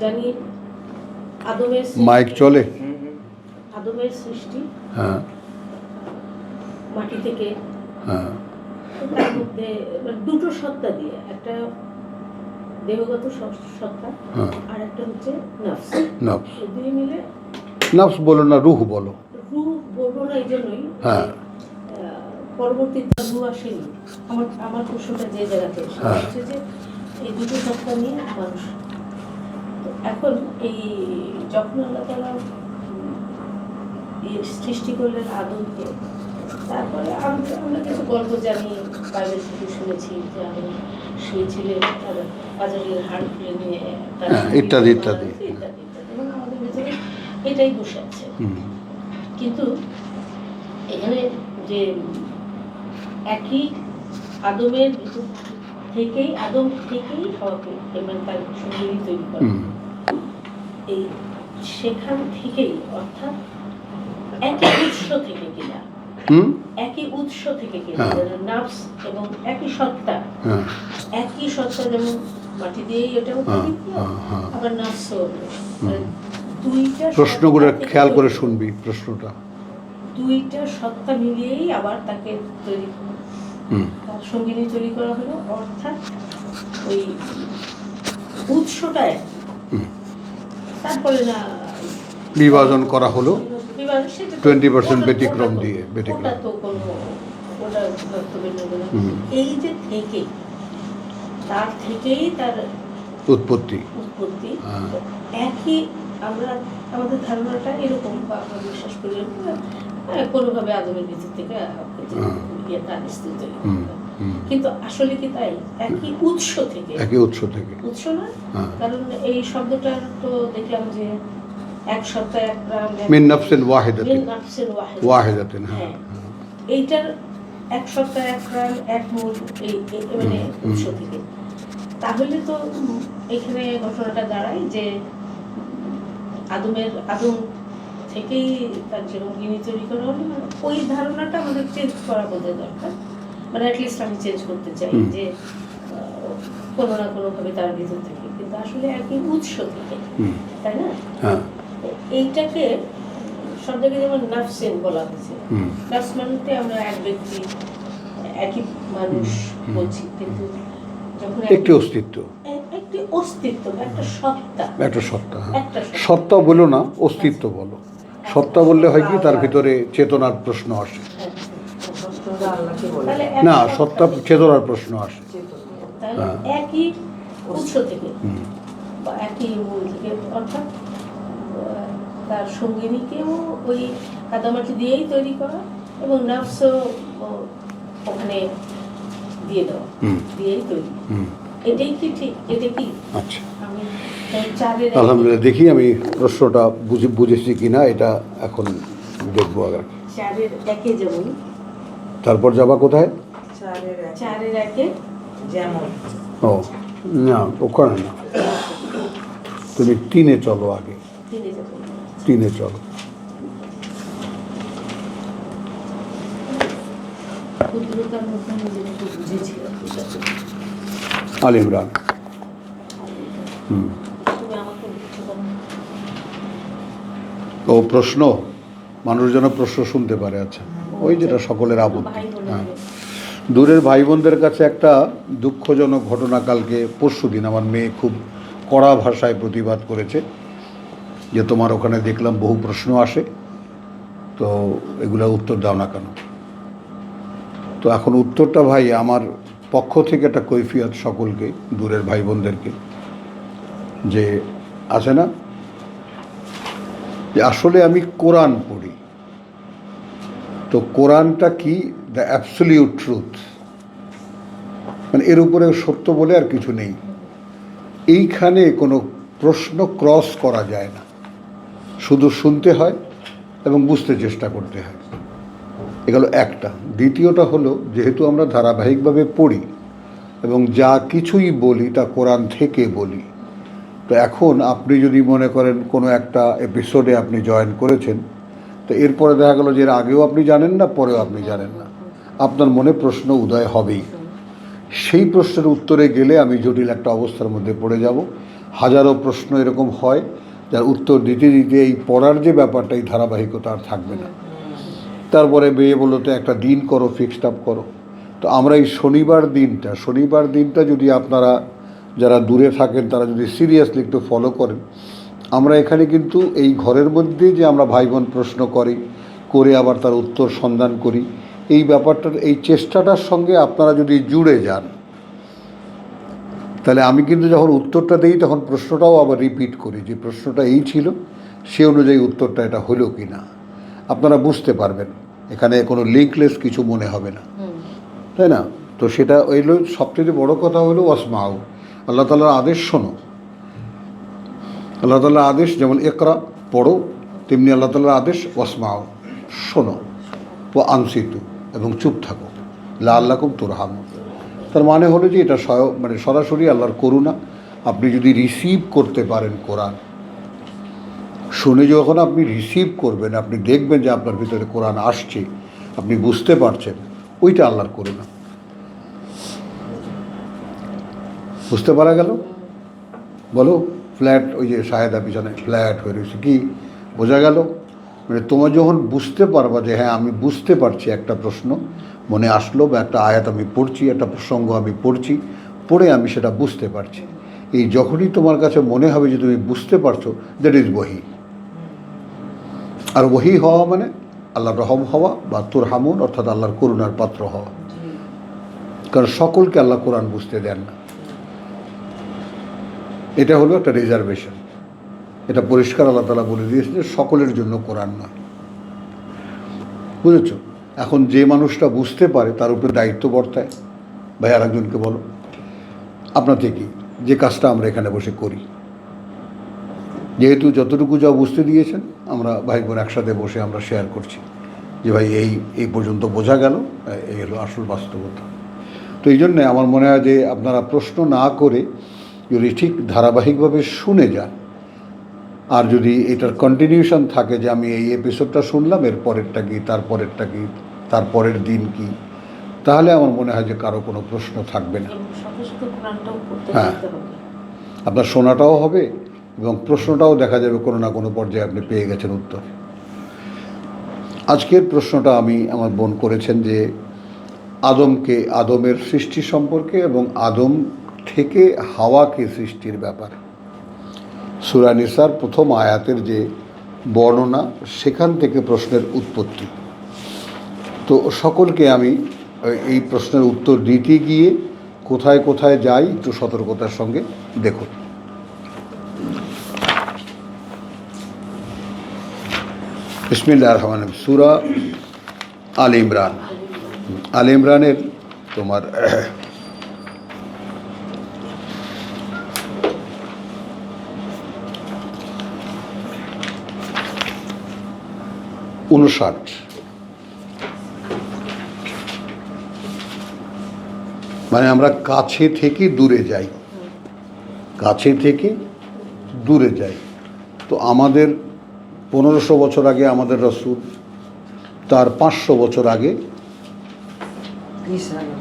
জানি আদমের মাইক চলে? আদমের সৃষ্টি হ্যাঁ মাটি থেকে, হ্যাঁ তার মধ্যে দুটো সত্তা দিয়ে, একটা দেহগত সত্তা আর একটা হচ্ছে নফস। নফস, এই দুই মিলে, নফস বলো না রুহ বলো। রূহ বলবো না এই জন্যই, হ্যাঁ পরবর্তীতে রূহ আসেনি। আমার প্রশ্নটা যে জায়গাতে হচ্ছে যে এই দুটো সত্তা নিয়ে মানুষ। তো এখন এই যখন আল্লাহ তাআলা সৃষ্টি করলেন আদমকে, তারপরে আমরা কিছু গল্প জানি, বাইবেল থেকে শুনেছি যে আমি সেই ছিলেন পাঁজরের হাড় খুলে নিয়ে ইত্যাদি ইত্যাদি ইত্যাদি, এবং আমাদের ভিতরে এটাই বসে আছে। কিন্তু এখানে যে একই আদমের ভিতর থেকেই, আদম থেকেই হওয়াকে এবং তার সঙ্গী তৈরি করা, এই সেখান থেকেই, অর্থাৎ একই উৎস থেকে কিনা, একই উৎস থেকে কিনা, নাফস এবং একই সত্তা, একই সত্তা, যেমন মাটি দিয়েই এটা উৎপন্ন, আবার নাফসও। দুইটা প্রশ্নগুলো খেয়াল করে শুনবি প্রশ্নটা। দুইটা সত্তা মিলিয়েই আবার তাকে তৈরি, তার সঙ্গিনী তৈরি করা হলো, অর্থাৎ ওই উৎসটা এক। তারপরে না বিভাজন করা হলো 20% ব্যতিক্রম দিয়ে, ওটা তো কোনো, ওটা এই যে থেকে, তার থেকেই তার উৎপত্তি। একই, আমরা আমাদের ধারণাটা এরকম, বা আমরা বিশ্বাস করি কোনোভাবে আদমের ভিতর থেকে তার স্ত্রী তৈরি, কিন্তু আসলে কি তাই? একই উৎস থেকে, একই উৎস থেকে, উৎস না, কারণ এই শব্দটার তো দেখলাম যে এক সত্তা, এক প্রাণ, মিন নাফসিন ওয়াহিদাতিন, মিন নাফসিন ওয়াহিদাতিন। হ্যাঁ, এইটার এক সত্তা, এক প্রাণ, এক মূল, এই মানে উৎস থেকে। তাহলে তো এখানে ঘটনাটা দাঁড়ায় যে আদম থেকেই তার জীবনগিনী তৈরি করা হলো। ওই ধারণাটা আমাদের চেঞ্জ করা বোধহয় দরকার, মানে অ্যাটলিস্ট আমি চেঞ্জ করতে চাই যে কোনো না কোনোভাবে তার ভিতর থেকে, কিন্তু আসলে একই উৎস থেকে, তাই না? এইটাকে সব জায়গায় যেমন নাফসিন বলা হয়েছে, নাফস মানে আমরা এক ব্যক্তি, একই মানুষ বলছি, কিন্তু যখন একটি অস্তিত্ব, একটি অস্তিত্ব, একটা সত্তা, একটা সত্তা, সত্তা বলো না, অস্তিত্ব বলো। সত্তা বললে হয় কি, তার ভিতরে চেতনার প্রশ্ন আসে না, সত্তা চেতনার প্রশ্ন আসে, একই উৎস থেকে বা একই মূল থেকে, অর্থাৎ তার সঙ্গিনীকেও ওই কাদামাটি দিয়েই তৈরি করা, এবং নাফসও ওখানে দিয়ে দেওয়া, দিয়েই তৈরি। এটাই কি ঠিক? এটা কি? আচ্ছা, আলহামদুলিল্লাহ। দেখি আমি প্রশ্নটা বুঝেছি কিনা, এটা এখন দেখবো আগে। 4-এর-1 যেমন, তারপর যাবা কোথায়? 4-এর-1 যেমন। ও না, ওখানে না, তুমি 3-এ চলো আগে, 3-এ চলো। আল ইমরান। ও প্রশ্ন, মানুষ যেন প্রশ্ন শুনতে পারে। আচ্ছা, ওই যেটা সকলের আপত্তি। হ্যাঁ, দূরের ভাই বোনদের কাছে একটা দুঃখজনক ঘটনা। কালকে পরশুদিন আমার মেয়ে খুব কড়া ভাষায় প্রতিবাদ করেছে যে তোমার ওখানে দেখলাম বহু প্রশ্ন আসে, তো এগুলো উত্তর দাও না কেন? তো এখন উত্তরটা ভাই আমার পক্ষ থেকে একটা কৈফিয়ত সকলকে, দূরের ভাই বোনদেরকে, যে আছে না, যে আসলে আমি কোরআন পড়ি, তো কোরআনটা কি? দ্য অ্যাবসলিউট ট্রুথ, মানে এর উপরে সত্য বলে আর কিছু নেই। এইখানে কোনো প্রশ্ন ক্রস করা যায় না, শুধু শুনতে হয় এবং বুঝতে চেষ্টা করতে হয়। এগুলো একটা। দ্বিতীয়টা হলো, যেহেতু আমরা ধারাবাহিকভাবে পড়ি এবং যা কিছুই বলি তা কোরআন থেকে বলি, তো এখন আপনি যদি মনে করেন কোনো একটা এপিসোডে আপনি জয়েন করেছেন, তো এরপরে দেখা গেলো যে এর আগেও আপনি জানেন না, পরেও আপনি জানেন না, আপনার মনে প্রশ্ন উদয় হবেই। সেই প্রশ্নের উত্তরে গেলে আমি জটিল একটা অবস্থার মধ্যে পড়ে যাব। হাজারো প্রশ্ন এরকম হয় যার উত্তর দিতে দিতে এই পড়ার যে ব্যাপারটা, এই ধারাবাহিকতা আর থাকবে না। তারপরে মেয়ে বললো তো একটা দিন করো, ফিক্সড আপ করো। তো আমরা এই শনিবার দিনটা যদি আপনারা যারা দূরে থাকেন তারা যদি সিরিয়াসলি একটু ফলো করেন, আমরা এখানে কিন্তু এই ঘরের মধ্যে যে আমরা ভাই বোন প্রশ্ন করে আবার তার উত্তর সন্ধান করি, এই ব্যাপারটার এই চেষ্টাটার সঙ্গে আপনারা যদি জুড়ে যান, তাহলে আমি কিন্তু যখন উত্তরটা দিই তখন প্রশ্নটাও আবার রিপিট করি, যে প্রশ্নটা এই ছিল সে অনুযায়ী উত্তরটা এটা হলো কি না, আপনারা বুঝতে পারবেন। এখানে কোনো লিঙ্কলেস কিছু মনে হবে না, তাই না? তো সেটা হইল সবচেয়ে বড় কথা হলো ওয়াসমাউ, আল্লাহ তাআলার আদেশ শোনো। আল্লাহ তাআলার আদেশ যেমন ইকরা পড়ো, তেমনি আল্লাহ তাআলার আদেশ ওয়াসমাউ শোনো, ও আনসিতু এবং চুপ থাকো, লাআল্লাকুম তুরহামুন। তার মানে হলো যে এটা সরাসরি আল্লাহর করুণা। আপনি যদি রিসিভ করতে পারেন কোরআন, শুনে যখন আপনি রিসিভ করবেন, আপনি দেখবেন যে আপনার ভিতরে কোরআন আসছে, আপনি বুঝতে পারছেন, ওইটা আল্লাহর করুণা। বুঝতে পারা গেল? বলো, ফ্ল্যাট, ওই যে শাহেদা পিছনে ফ্ল্যাট হয়ে রয়েছে, কি বোঝা গেল? মানে তোমার যখন বুঝতে পারবা যে হ্যাঁ আমি বুঝতে পারছি, একটা প্রশ্ন মনে আসলো বা একটা আয়াত আমি পড়ছি, একটা প্রসঙ্গ আমি পড়ছি, পড়ে আমি সেটা বুঝতে পারছি, এই যখনই তোমার কাছে মনে হবে যে তুমি বুঝতে পারছো, দ্যাট ইজ ওয়াহি। আর ওয়াহি হওয়া মানে আল্লাহর রহম হওয়া বা তুরহামুন, অর্থাৎ আল্লাহর করুণার পাত্র হওয়া। কারণ সকলকে আল্লাহ কোরআন বুঝতে দেন না, এটা হলো একটা রিজার্ভেশন। এটা পরিষ্কার আল্লাহ তাআলা বলে দিয়েছে যে সকলের জন্য কোরআন নয়। বুঝেছ? এখন যে মানুষটা বুঝতে পারে তার উপরে দায়িত্ব বর্তায়। ভাই আর একজনকে বলো, আপনার থেকে যে কাজটা আমরা এখানে বসে করি, যেহেতু যতটুকু যা বুঝতে দিয়েছেন আমরা ভাই বোন একসাথে বসে আমরা শেয়ার করছি যে ভাই এই পর্যন্ত বোঝা গেল, এই হলো আসল বাস্তবতা। তো এই জন্যে আমার মনে হয় যে আপনারা প্রশ্ন না করে যদি ঠিক ধারাবাহিকভাবে শুনে যান, আর যদি এটার কন্টিনিউশন থাকে যে আমি এই এপিসোডটা শুনলাম, এর পরেরটা কি, তারপরেরটা কি, তারপরের দিন কি, তাহলে আমার মনে হয় যে কারো কোনো প্রশ্ন থাকবে না। হ্যাঁ, আপনার শোনাটাও হবে এবং প্রশ্নটাও দেখা যাবে কোনো না কোনো পর্যায়ে আপনি পেয়ে গেছেন উত্তর। আজকের প্রশ্নটা আমার বোন করেছেন যে আদমের সৃষ্টি সম্পর্কে এবং আদম থেকে হাওয়াকে সৃষ্টির ব্যাপারে। সূরা নিসার প্রথম আয়াতের যে বর্ণনা, সেখান থেকে প্রশ্নের উৎপত্তি। তো সকলকে আমি এই প্রশ্নের উত্তর দিতে গিয়ে কোথায় কোথায় যাই একটু সতর্কতার সঙ্গে দেখুন। বিসমিল্লাহির রহমানির রহিম। সূরা আল ইমরানের তোমার 59। মানে আমরা কাছে থেকে দূরে যাই, তো আমাদের 1500 বছর আগে আমাদের রাসূল, তার 500 বছর আগে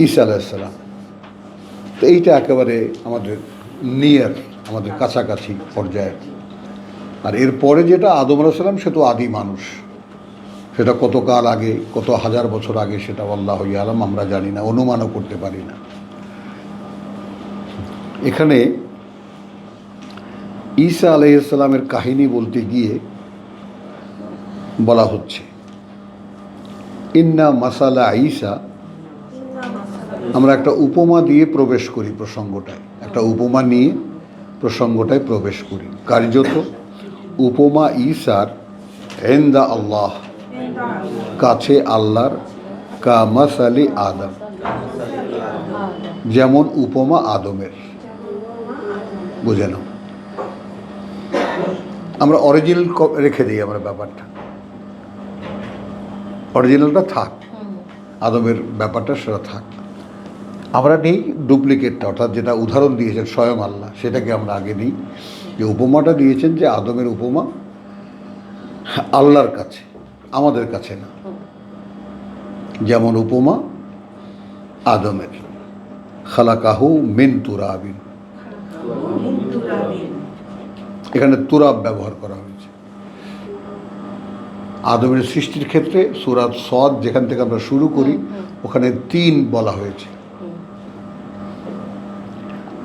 ঈসা আলাইহিস সালাম। তো এইটা একেবারে আমাদের নিয়ার, আমাদের কাছাকাছি পর্যায়ে। আর এরপরে যেটা আদম আলাইহিস সালাম, সে তো আদি মানুষ, সেটা কত কাল আগে, কত হাজার বছর আগে, সেটা আল্লাহু আ'লাম, আমরা জানি না, অনুমানও করতে পারি না। এখানে ঈসা আলাইহিস সালামের কাহিনী বলতে গিয়ে বলা হচ্ছে ইন্না মাসালা ঈসা। আমরা একটা উপমা দিয়ে প্রবেশ করি প্রসঙ্গটায়, একটা উপমা নিয়ে প্রসঙ্গটায় প্রবেশ করি। কার্যত উপমা ঈসার ইনদা আল্লাহ, কাছে আল্লাহর, কা মাসালি আদম, যেমন উপমা আদমের। বুঝে নাও, আমরা অরিজিনাল রেখে দিই, আমরা ব্যাপারটা অরিজিনালটা থাক, আদমের ব্যাপারটা সেটা থাক। আমরা নেই ডুপ্লিকেটটা, অর্থাৎ যেটা উদাহরণ দিয়েছেন স্বয়ং আল্লাহ, সেটাকে আমরা আগে নিই। যে উপমাটা দিয়েছেন, যে আদমের উপমা আল্লাহর কাছে, আমাদের কাছে না। যেমন উপমা আদমের, খালাকাহু মিন তুরাবিন, এখানে তুরাব ব্যবহার করা হয়েছে। আদমের সৃষ্টির ক্ষেত্রে সূরা সদ যেখান থেকে আমরা শুরু করি ওখানে 3 বলা হয়েছে।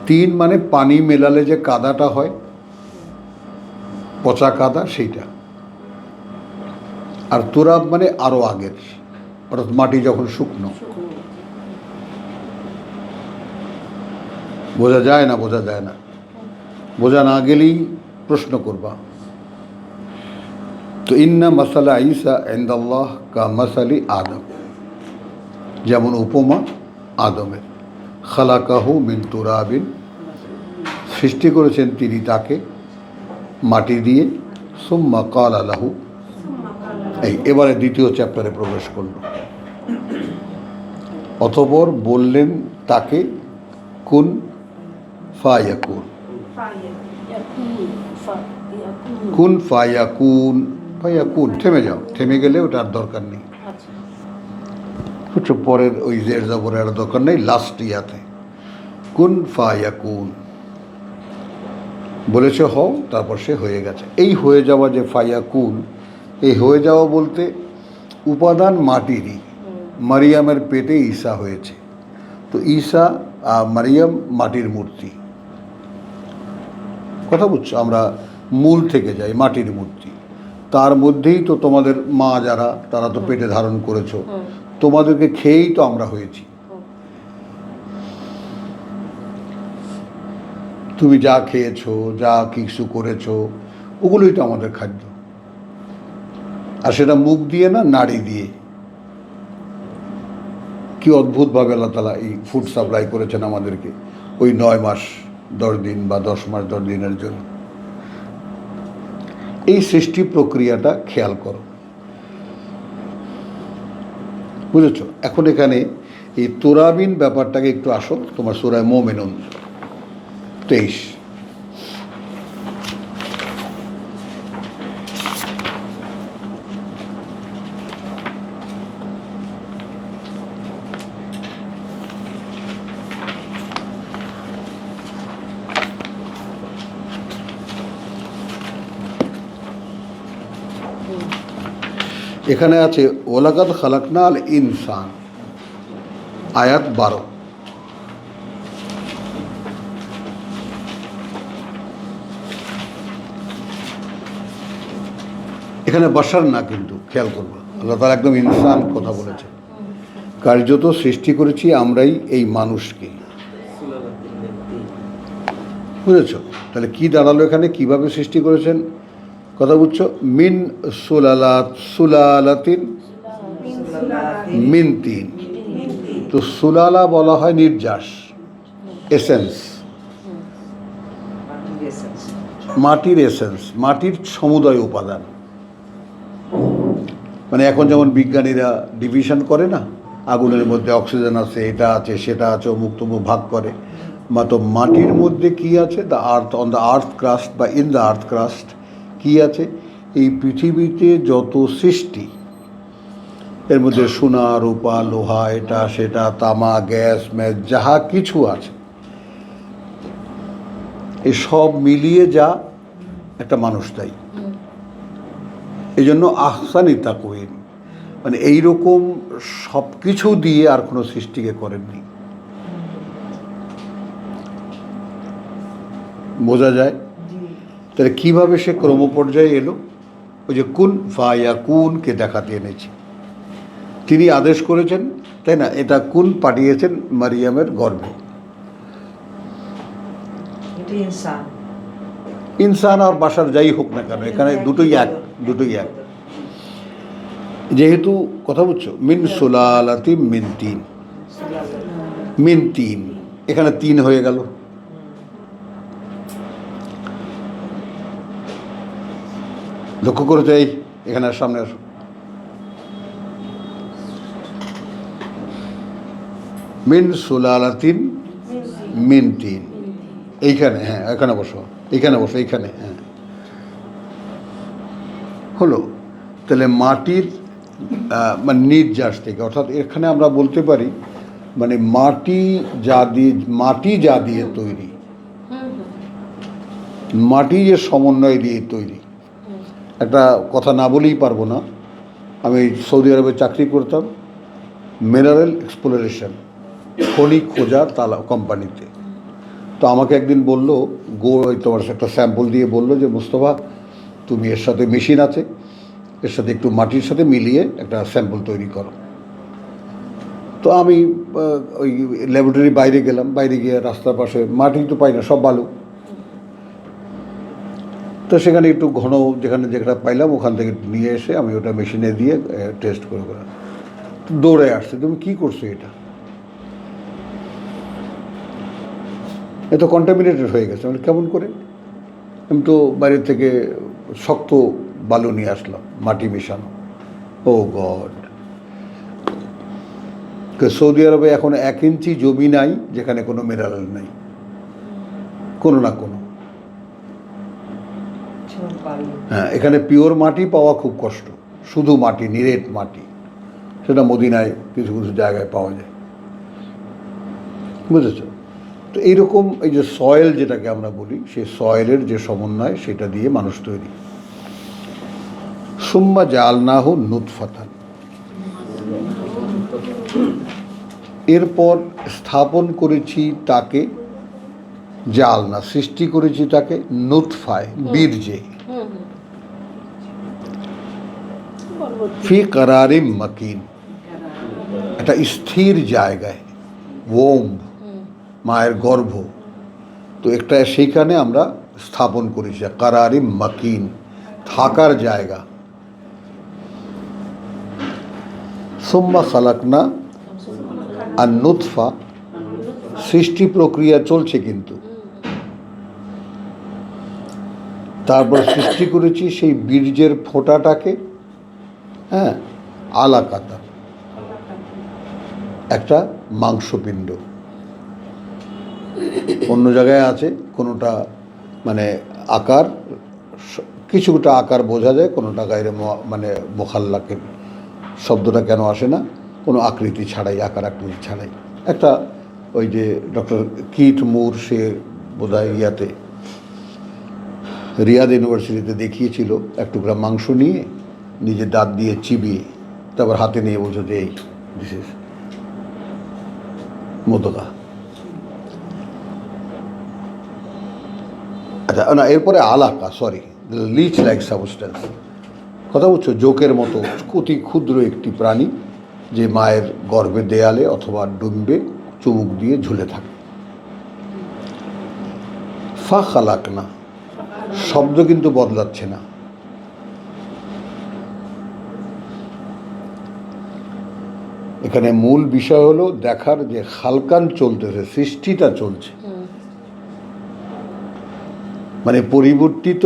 3 মানে পানি মেলালে যে কাদাটা হয়, পচা কাদা, সেইটা। আর তুরাব মানে আরো আগের, অর্থাৎ মাটি যখন শুকনো। বোঝা যায় না? বোঝা যায় না? বোঝা না গেলেই প্রশ্ন করবা। তো ইন্না মাসালা ঈসা ইনদাল্লাহ কা মাসালি আদম, যেমন উপমা আদমের। খালাকাহু মিন তুরাবিন, সৃষ্টি করেছেন তিনি তাকে মাটি দিয়ে। সুম্মা ক্বালা লাহু, এবারে দ্বিতীয় চ্যাপ্টারে প্রবেশ করল। অতঃপর বললেন তাকে কুন ফায়াকুন, কুন ফায়াকুন, ফায়াকুন। থেমে যাও, থেমে গেলে ওটা আর দরকার নেই। বুঝছো, পরের ওই জের জবরের আর দরকার নেই, লাস্ট ইয়াতে কুন ফায়াকুন বলেছে হও, তারপর সে হয়ে গেছে। এই হয়ে যাওয়া যে ফায়াকুন, এই হয়ে যাওয়া বলতে উপাদান মাটিরই। মারিয়ামের পেটে ঈসা হয়েছে, তো ঈসা মারিয়াম মাটির মূর্তি। কথা বুঝছো? আমরা মূল থেকে যাই, মাটির মূর্তি। তার মধ্যেই তো তোমাদের মা যারা, তারা তো পেটে ধারণ করেছো, তোমাদেরকে খেয়েই তো আমরা হয়েছি। তুমি যা খেয়েছো, যা কিছু করেছো, ওগুলোই তো আমাদের খাদ্য। আর সেটা মুখ দিয়ে না, নাড়ি দিয়ে। কি অদ্ভুতভাবে আল্লাহ তাআলা এই ফুড সাপ্লাই করেছেন আমাদেরকে, ওই 9 মাস 10 দিন বা 10 মাস 10 দিনের জন্য। এই সৃষ্টি প্রক্রিয়াটা খেয়াল করো, বুঝেছ? এখন এখানে এই তুরাবিন ব্যাপারটাকে একটু আসো তোমার সূরা মুমিনুন 23। এখানে আছে ওয়ালাকাদ খালাকনাল ইনসান, আয়াত 12। এখানে বাশার না, কিন্তু খেয়াল করবো আল্লাহ তাআলা একদম ইনসান কথা বলেছে। কার্যত সৃষ্টি করেছি আমরাই এই মানুষকে, বুঝেছো? তাহলে কি দাঁড়ালো এখানে, কিভাবে সৃষ্টি করেছেন? কথা বুঝছো? মিন সুলালাতিন মিন তিন। তো সুলালা বলা হয় নির্যাস, এসেন্স, মাটির এসেন্স, মাটির সমুদয় উপাদান। মানে এখন যেমন বিজ্ঞানীরা ডিভিশন করে না, আগুনের মধ্যে অক্সিজেন আছে, এটা আছে, সেটা আছে, অমুক তমুক ভাগ করে। তো মাটির মধ্যে কি আছে? The earth, on the earth crust বা ইন দ্য আর্থ ক্রাস্ট কি আছে? এই পৃথিবীতে যত সৃষ্টি, এর মধ্যে সোনা, রূপা, লোহা, এটা সেটা, তামা, গ্যাস, ম্যাস, যাহা কিছু আছে, এই সব মিলিয়ে যা একটা মানুষ দায়ী। এই জন্য আহসানি তাকওয়িম, মানে এইরকম সব কিছু দিয়ে আর কোনো সৃষ্টিকে করেননি। বোঝা যায়? তাহলে কীভাবে সে ক্রমপর্যায়ে এলো? ওই যে কুন ফায়াকুনকে দেখাতে এনেছি। তিনি আদেশ করেছেন, তাই না? এটা কুন পাঠিয়েছেন মারিয়ামের গর্ভে। ইনসান আর বাশার যাই হোক না কেন, এখানে দুটোই এক, দুটোই এক। যেহেতু কথা বুঝছো, মিন সুলালাতি মিন তিন, মিন তিন, এখানে 3 হয়ে গেল। লক্ষ্য করে যাই, এখানে সামনে আসো। মিন সুলালাতিন মিন তিন, এইখানে, হ্যাঁ এখানে বসো, এইখানে বসো, এইখানে, হ্যাঁ হলো। তাহলে মাটির মানে নির্যাস থেকে, অর্থাৎ এখানে আমরা বলতে পারি মানে মাটি যা দিয়ে তৈরি, মাটি যে সমন্বয় দিয়ে তৈরি, একটা কথা না বলেই পারবো না। আমি সৌদি আরবে চাকরি করতাম, মিনারেল এক্সপ্লোরেশন, খনি খোঁজা তালা কোম্পানিতে। তো আমাকে একদিন বললো, তোমার একটা স্যাম্পল দিয়ে বললো যে মুস্তফা, তুমি এর সাথে মেশিন আছে, এর সাথে একটু মাটির সাথে মিলিয়ে একটা স্যাম্পল তৈরি করো। তো আমি ওই ল্যাবরেটরি বাইরে গেলাম, বাইরে গিয়ে রাস্তার পাশে মাটি তো পাই না, সব বালু। তো সেখানে একটু ঘন যেখানে যেটা পাইলাম ওখান থেকে নিয়ে এসে আমি ওটা মেশিনে দিয়ে টেস্ট করে দৌড়ে আসছে, তুমি কি করছো এটা? এ তো কন্টামিনেটেড হয়ে গেছে। মানে কেমন করে? আমি তো বাইরে থেকে শক্ত বালু নিয়ে আসলাম, মাটি মেশানো। ও গড! সৌদি আরবে এখন 1 ইঞ্চি জমি নাই যেখানে কোনো মিনারেল নাই, কোনো না কোনো। হ্যাঁ, এখানে পিওর মাটি পাওয়া খুব কষ্ট, শুধু মাটি, নিরেট মাটি। সেটা মদিনায় কিছু কিছু জায়গায় পাওয়া যায়, বুঝেছ? তো এইরকম এই যে সয়েল যেটাকে আমরা বলি, সেই সয়েলের যে সমন্বয় সেটা দিয়ে মানুষ তৈরি। সুম্মা জাআলনাহু নুতফাতান, এরপর স্থাপন করেছি তাকে, জাআলনা সৃষ্টি করেছি তাকে, নুতফায় বীর্যে, ফি কারারিম মাকিন, একটা স্থির জায়গায়, ওম মায়ের গর্ভ। তো একটা সেইখানে আমরা স্থাপন করেছি, কারারিম মাকিন, থাকার জায়গা। সুম্মা খালাকনা আর নুতফা, সৃষ্টি প্রক্রিয়া চলছে কিন্তু। তারপর সৃষ্টি করেছি সেই বীর্যের ফোঁটাটাকে, হ্যাঁ, আলাকাতা, একটা মাংসপিণ্ড। অন্য জায়গায় আছে কোনোটা মানে আকার, কিছুটা আকার বোঝা যায়, কোনোটা গায়ে মানে মোখাল্লাকে শব্দটা কেন আসে না, কোনো আকৃতি ছাড়াই, আকার আকৃতি ছাড়াই। একটা ওই যে ডক্টর কিট মুর, সে বোধহয় ইয়াতে রিয়াদ ইউনিভার্সিটিতে দেখিয়েছিল, এক টুকরা মাংস নিয়ে নিজে দাঁত দিয়ে চিবিয়ে তারপর হাতে নিয়ে বলছো যে এই দিস ইজ মোদকা। আচ্ছা না, এরপরে আলাকা, সরি, লিচ লাইক সাবস্টেন্স, কথা বলছো, জোকের মতো অতি ক্ষুদ্র একটি প্রাণী যে মায়ের গর্ভে দেয়ালে অথবা ডুম্বে চুমুক দিয়ে ঝুলে থাকে। ফা খালাকনা, শব্দ কিন্তু বদলাচ্ছে না। এখানে মূল বিষয় হলো দেখার যে খালকান চলতেছে, সৃষ্টিটা চলছে, মানে পরিবর্তিত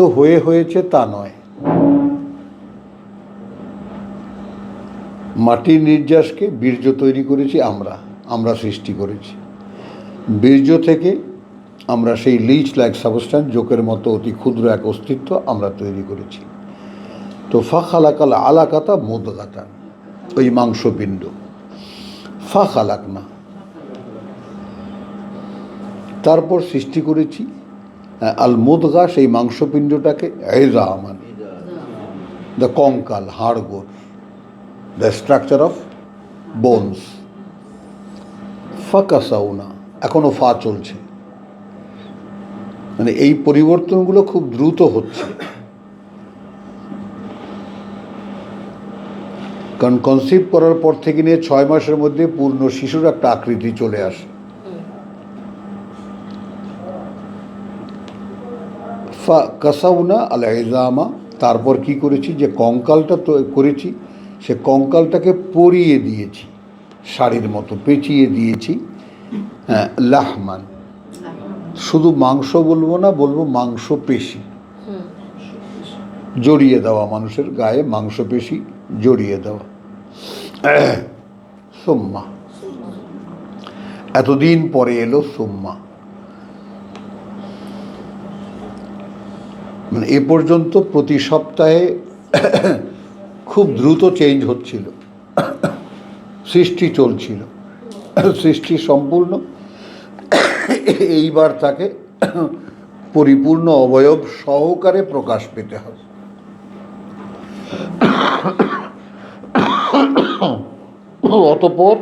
হয়েছে তা নয়। মাটির নির্যাসকে বীর্য তৈরি করেছি আমরা সৃষ্টি করেছি। বীর্য থেকে আমরা সেই লিচ লাইক সাবস্টেন্স, জোকের মতো অতি ক্ষুদ্র এক অস্তিত্ব আমরা তৈরি করেছি। তো ফা খালাকাল আলাকাতা মুদগাতা, ওই মাংসপিণ্ড। ফা খালাকনা, তারপর সৃষ্টি করেছি আল মুদগা, সেই মাংসপিণ্ডটাকে, ইযামান, দ্য কঙ্কাল, হাড়গোড়, দ্য স্ট্রাকচার অফ বোনস। ফাকাসাউনা, এখনো ফা চলছে, মানে এই পরিবর্তনগুলো খুব দ্রুত হচ্ছে। কারণ কনসিভ করার পর থেকে নিয়ে 6 মাসের মধ্যে পূর্ণ শিশুর একটা আকৃতি চলে আসে। ফা কাসাউনা আল ইযামা, তারপর কি করেছি, যে কঙ্কালটা তো করেছি, সে কঙ্কালটাকে পরিয়ে দিয়েছি, শাড়ির মতো পেঁচিয়ে দিয়েছি। হ্যাঁ, লাহমান, শুধু মাংস বলবো না, বলবো মাংসপেশি, জড়িয়ে দেওয়া, মানুষের গায়ে মাংসপেশি জড়িয়ে দেওয়া। সুম্মা, এতদিন পরে এলো সুম্মা, মানে এ পর্যন্ত প্রতি সপ্তাহে খুব দ্রুত চেঞ্জ হচ্ছিল, সৃষ্টি চলছিল, সৃষ্টি সম্পূর্ণ। এইবার তাকে পরিপূর্ণ অবয়ব সহকারে প্রকাশ পেতে হবে। অতঃপর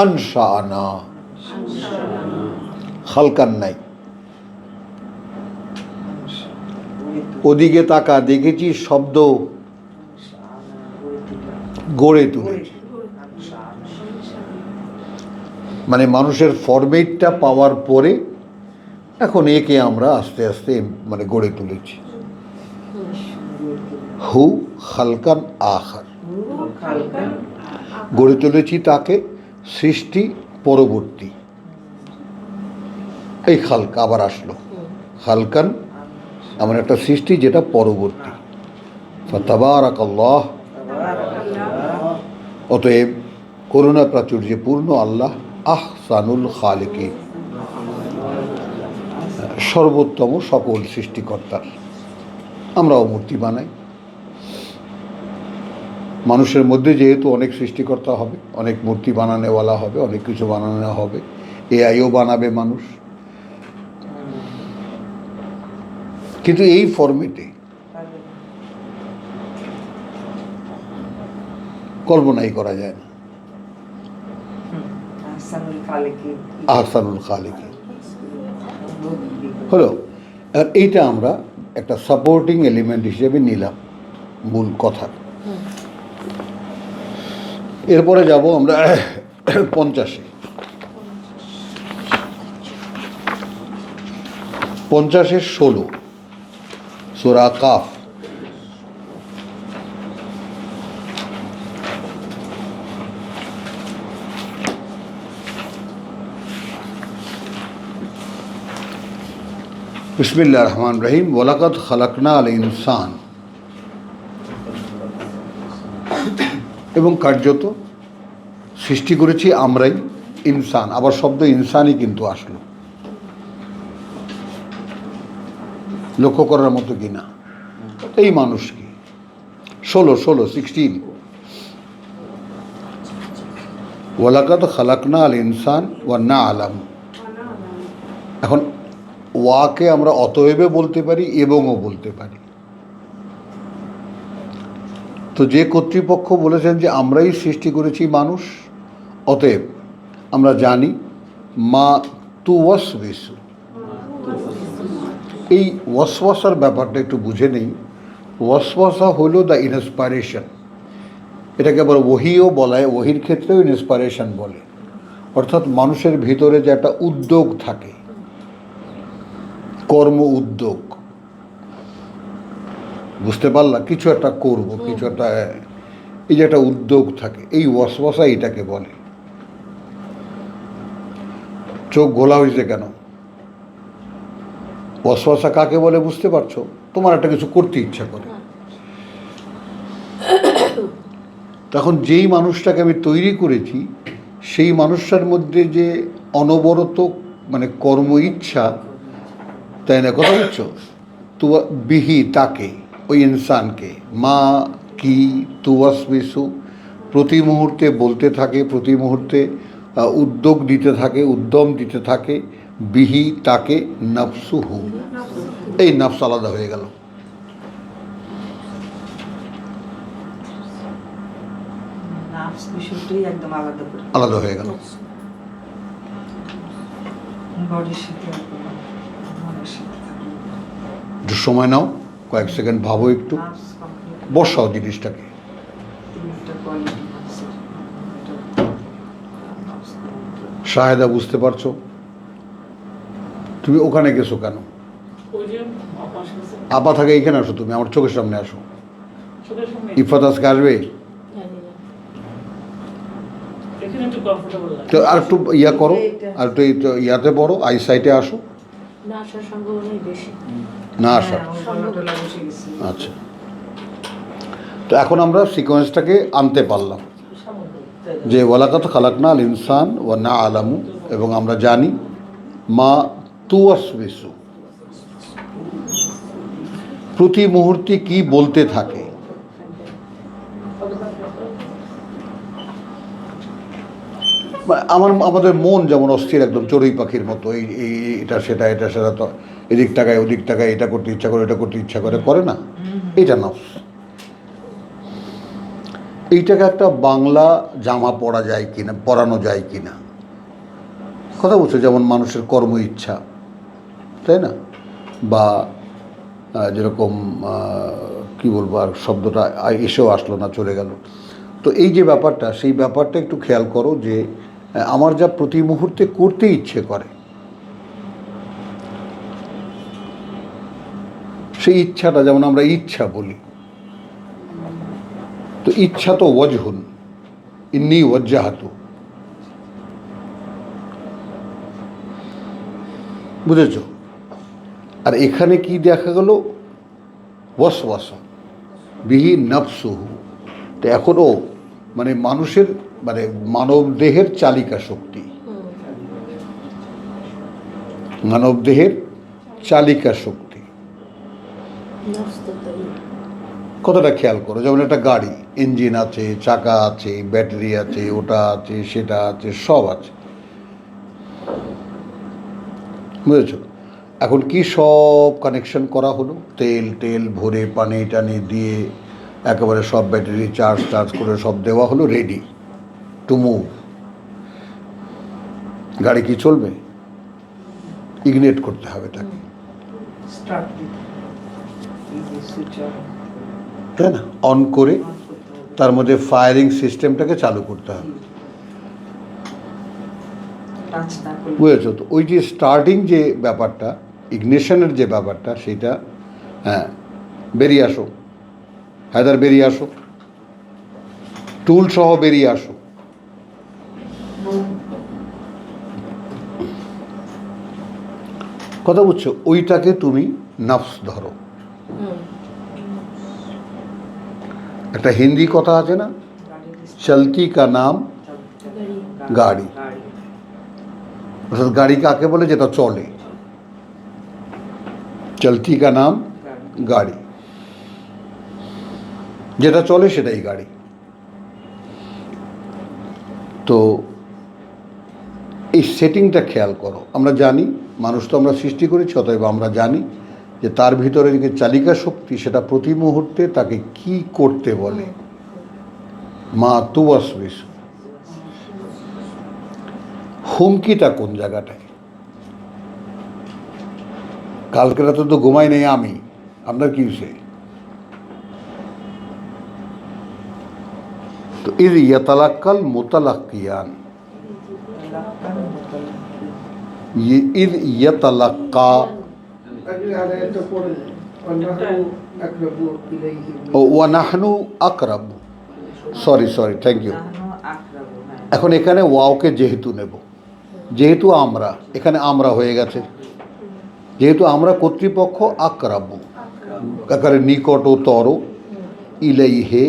আনশাআনা, খালকান নাই, ওদিকে তাকা, দেখেছি শব্দ গড়ে তুলেছি। মানে মানুষের ফরমেটটা পাওয়ার পরে এখন একে আমরা আস্তে আস্তে মানে গড়ে তুলেছি। হু খালকান আখার, গড়ে তুলেছি তাকে সৃষ্টি পরবর্তী। এই খালকা আবার আসলো, খালকান এমন একটা সৃষ্টি যেটা পরবর্তী। ফাতাবারাকাল্লাহ, অতএব করুণা প্রাচুর্যে পূর্ণ আল্লাহ আহসানুল খালিকিন, সর্বোত্তম সকল সৃষ্টিকর্তার। আমরাও মূর্তি বানাই। মানুষের মধ্যে যেহেতু অনেক সৃষ্টিকর্তা হবে, অনেক মূর্তি বানানোওয়ালা হবে, অনেক কিছু বানানো হবে, এআইও বানাবে মানুষ, কিন্তু এই ফরম্যাটে কল্পনাই করা যায় না। আহসানুল খালিকিন হলো। আর এইটা আমরা একটা সাপোর্টিং এলিমেন্ট হিসেবে নিলাম মূল কথা। এরপরে যাব আমরা 50-এ। 50-এর 16 সূরা কাফ। বিসমিল্লাহির রহমানির রহিম। ওয়ালাকাদ খালাকনা আল ইনসান, এবং কার্যত সৃষ্টি করেছি আমরাই ইনসান। আবার শব্দ ইনসানই কিন্তু আসলো, লক্ষ্য করার মতো কিনা। এই মানুষ কি 16 ওয়ালাকাদ খালাকনা আল ইনসান ওয়া না আলাম। এখন ওয়াকে আমরা অতএবে বলতে পারি এবংও বলতে পারি। তো যে কর্তৃপক্ষ বলেছেন যে আমরাই সৃষ্টি করেছি মানুষ, অতএব আমরা জানি মা তু ওয়াসওয়াসু। এই ওয়াসওয়াসার ব্যাপারটা একটু বুঝে নেই। ওয়াসওয়াসা হলো দ্য ইন্সপাইরেশন। এটাকে আবার ওহিও বলা হয়, ওহির ক্ষেত্রেও ইন্সপাইরেশন বলে। অর্থাৎ মানুষের ভিতরে যে একটা উদ্যোগ থাকে, কর্ম উদ্যোগ, বুঝতে পারলাম কিছু একটা করব, কিছু একটা, এই যে একটা উদ্যোগ থাকে, এই ওয়াসওয়াসা এটাকে বলে। চোখ ঘোলা হয়েছে কেন? ওয়াসওয়াসা কাকে বলে বুঝতে পারছো? তোমার একটা কিছু করতে ইচ্ছা করে। তখন যেই মানুষটাকে আমি তৈরি করেছি, সেই মানুষটার মধ্যে যে অনবরত মানে কর্ম ইচ্ছা, তাই না? কথা বুঝছো? তুয়া বিহি, তাকে, ওই ইনসানকে, মা কি তুয়াসবিসু, প্রতি মুহূর্তে বলতে থাকে, প্রতি মুহূর্তে উদ্যোগ দিতে থাকে, উদ্যম দিতে থাকে, বিহি তাকে, নফসুহু, এই নফস আলাদা হয়ে গেল। আলাদা হয়ে গেল। একটু সময় নাও, কয়েক সেকেন্ড ভাবো, একটু বসাও জিনিসটাকে। শাহেদা, বুঝতে পারছো? তুমি ওখানে গেছো কেন? আপা থাকে এইখানে, আসো তুমি আমার চোখের সামনে আসো। ইফাত আজকে আসবে তো, আর একটু ইয়া করো, আর একটু ইয়াতে পড়ো, আইসাইটে আসো। না আসার, আচ্ছা। তো এখন আমরা সিকোয়েন্সটাকে আনতে পারলাম যে ওয়ালাকাদ খালাকনা আল ইনসান ওয়া না আলামু, এবং আমরা জানি মা তুওয়াসবিসু, প্রতি মুহূর্তে কি বলতে থাকে। আমাদের মন যেমন অস্থির একদম চড়ুই পাখির মতো, এই এটা সেটা তো এদিক টাকায় ওদিক টাকায়, এটা করতে ইচ্ছা করে, এটা করতে ইচ্ছা করে না, এটা নফস। এইটাকে একটা বাংলা জামা পরানো যায় কিনা কথা বলছে, যেমন মানুষের কর্ম ইচ্ছা, তাই না, বা যেরকম কি বলবো, আর শব্দটা এসেও আসলো না, চলে গেল। তো এই যে ব্যাপারটা, সেই ব্যাপারটা একটু খেয়াল করো যে আমার যা প্রতি মুহূর্তে করতে ইচ্ছে করে, সেই ইচ্ছাটা, যেমন আমরা ইচ্ছা বলি, তো ইচ্ছা তো ওয়াজহুন, ইন্নি ওয়াজ্জাহাতু, বুঝেছ? আর এখানে কি দেখা গেল, ওয়াসওয়াসা বিহি নফসুহু। তো এখনও মানে মানুষের মানে মানব দেহের চালিকা শক্তি, মানব দেহের চালিকা শক্তি, কতটা খেয়াল করো। যেমন একটা গাড়ি, ইঞ্জিন আছে, চাকা আছে, ব্যাটারি আছে, ওটা আছে, সেটা আছে, সব আছে, বুঝেছ? এখন কি সব কানেকশন করা হলো, তেল ভরে পানি টানি দিয়ে একেবারে সব ব্যাটারি চার্জ করে সব দেওয়া হলো, রেডি টু মুভ। গাড়ি কি চলবে? ইগনিট করতে হবে তাকে, তাই না, অন করে তার মধ্যে ফায়ারিং সিস্টেমটাকে চালু করতে হবে, বুঝেছো? তো ওই যে স্টার্টিং যে ব্যাপারটা, ইগনিশনের যে ব্যাপারটা, সেটা হ্যাঁ, বেরিয়ে আসো হায়দার, বেরিয়ে আসো, টুল সহ বেরিয়ে আসো। কথা বুঝছো? ওইটাকে তুমি নফস ধরো। একটা হিন্দি কথা আছে না, চলতি কা নাম গাড়ি। অর্থাৎ গাড়ি কাকে বলে? যেটা চলে। চলতি কা নাম গাড়ি, যেটা চলে সেটাই গাড়ি। তো এই সেটিংটা খেয়াল করো। আমরা জানি মানুষ তো আমরা সৃষ্টি করেছি, অতএব আমরা জানি যে তার ভিতরে যে চালিকা শক্তি, সেটা প্রতি মুহূর্তে তাকে কি করতে বলে। মা তুয়াসবিস, হুমকিটা কোন জায়গাটায়? কালকে রাতে তো ঘুমাই নেই আমি, আপনার কি হয়েছে? তো ইদ ইয়াতালাক্কাল মুতালাক্কিয়ান, ইদ ইয়াতালাক্কা, ও ওয়া নাহনু আকরাব, সরি থ্যাংক ইউ। এখন এখানে ওয়াওকে যেহেতু নেব, যেহেতু আমরা এখানে আমরা হয়ে গেছে, যেহেতু আমরা কর্তৃপক্ষ, আকরাবু আকারে নিকটতর, ইলাইহে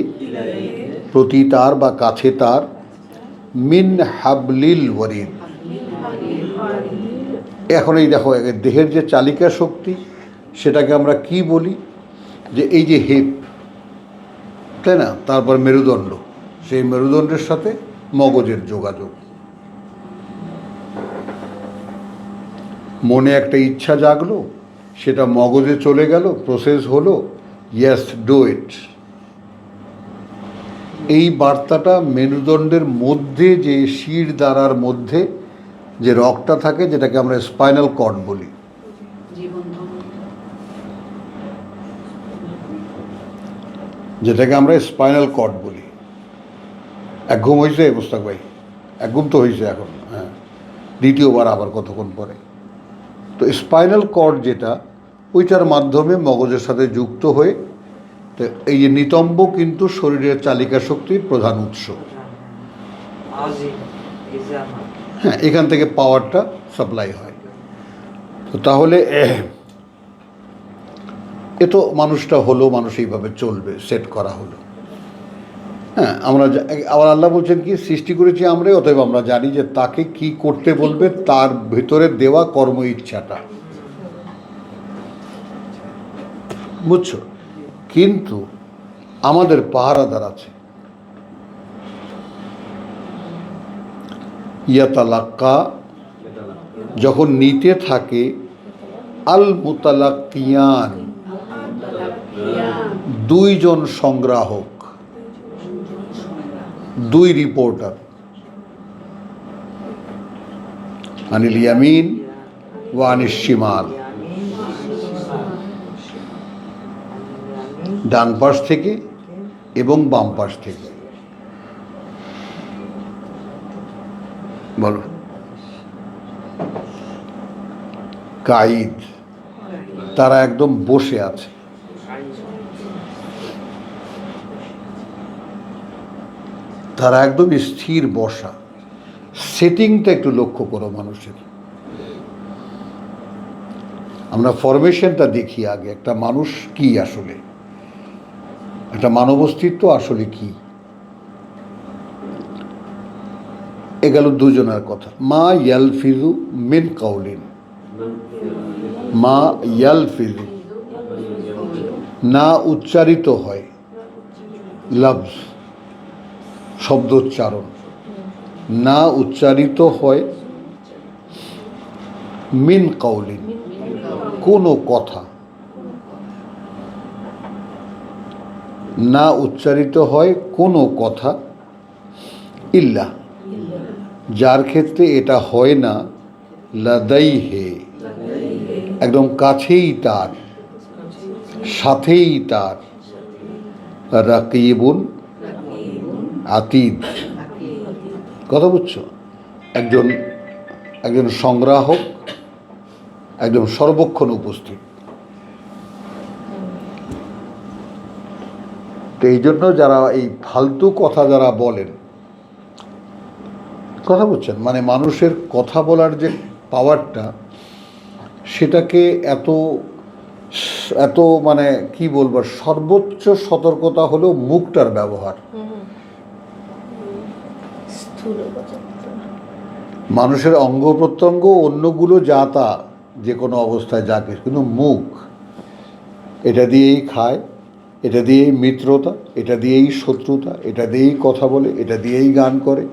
প্রতি তার বা কাছে তার, মিন হাবলিল ওয়ারিদ। এখন এই দেখো, দেহের যে চালিকা শক্তি, সেটাকে আমরা কি বলি? যে এই যে হেপ, তাই না, তারপর মেরুদণ্ড, সেই মেরুদণ্ডের সাথে মগজের যোগাযোগ। মনে একটা ইচ্ছা জাগলো, সেটা মগজে চলে গেল, প্রসেস হলো, ইয়েস ডু ইট। এই বার্তাটা মেরুদণ্ডের মধ্যে, যে শির দ্বারার মধ্যে যে রগটা থাকে, যেটাকে আমরা স্পাইনাল কর্ড বলি, এক ঘুম হয়েছে মোস্তাক ভাই, এক ঘুম তো হয়েছে এখন, হ্যাঁ, দ্বিতীয়বার আবার কতক্ষণ পরে। তো স্পাইনাল কর্ড যেটা, ওইটার মাধ্যমে মগজের সাথে যুক্ত হয়ে, তো এই যে নিতম্ব কিন্তু শরীরের চালিকা শক্তির প্রধান উৎস। হ্যাঁ, এখান থেকে পাওয়ারটা সাপ্লাই হয়। তো তাহলে এ তো মানুষটা হলো, মানুষ এইভাবে চলবে, সেট করা হলো। হ্যাঁ, আমরা আবার আল্লাহ বলছেন কি, সৃষ্টি করেছি আমরাই, অতএব আমরা জানি যে তাকে কি করতে বলবে, তার ভিতরে দেওয়া কর্ম ইচ্ছাটা, বুঝছো? কিন্তু আমাদের পাহারাদার আছে, ইয়াতালাক্কা, যখন নিতে থাকে, আল মুতালাক্কিয়ান, দুইজন সংগ্রাহক, দুই রিপোর্টার, আনিল ইয়ামিন ওয়া আনিশ শিমাল, ডান পাশ থেকে এবং বাম পাশ থেকে। বলো। কাঈদ, তারা একদম বসে আছে। তারা একদম স্থির বসা। সেটিংটা একটু লক্ষ্য করো মানুষের। আমরা ফরমেশনটা দেখি আগে, একটা মানুষ কি আসলে, একটা মানব অস্তিত্ব আসলে কি। এ গেল দুজনের কথা। মা ইয়ালফিজু মিন কাউলিন, মা ইয়ালফিজু, না উচ্চারিত হয়, লফজ শব্দোচ্চারণ, না উচ্চারিত হয়, মিন কাউলিন কোনো কথা, না উচ্চারিত হয় কোনো কথা, ইল্লা যার ক্ষেত্রে এটা হয় না, লাদাইহে একদম কাছেই তার, সাথেই তার, রাকিবুন আতীদ, কথা বুঝছো? একজন একজন সংগ্রাহক, একজন সর্বক্ষণ উপস্থিত। তো এই জন্য যারা এই ফালতু কথা যারা বলেন, কথা বুঝছেন, মানে মানুষের কথা বলার যে পাওয়ারটা, সেটাকে এত এত মানে কি বলবো, সর্বোচ্চ সতর্কতা হলো মুখটার ব্যবহার। মানুষের অঙ্গ প্রত্যঙ্গ অন্যগুলো যা তা, যে কোনো অবস্থায় যাকে, কিন্তু মুখ, এটা দিয়েই খায়, এটা দিয়েই মিত্রতা, এটা দিয়েই শত্রুতা, এটা দিয়েই কথা বলে, এটা দিয়েই গান করে।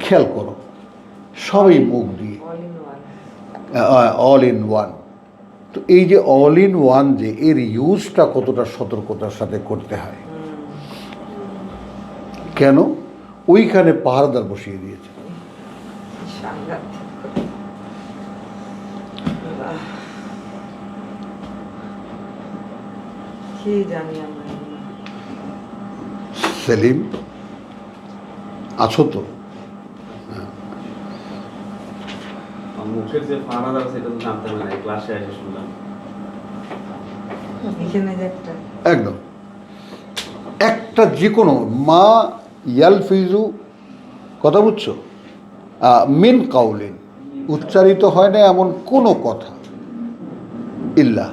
খেয়াল করো, সবই মুখ দিয়ে, অল ইন ওয়ান। তো এই যে অল ইন ওয়ান, যে এর ইউজটা কতটা সতর্কতার সাথে করতে হয়। কেন? ওইখানে পাহারাদার বসিয়ে দিয়েছে। সেলিম আছো তো? মুখের যে পাহারাদার সেটা তো জানতাম না, ক্লাসে এসে শুনলাম। একদম একটা যে কোনো, মা ইয়ালফিজু, কথা বুঝছো, মিন কাউলিন উচ্চারিত হয় না এমন কোনো কথা, ইল্লা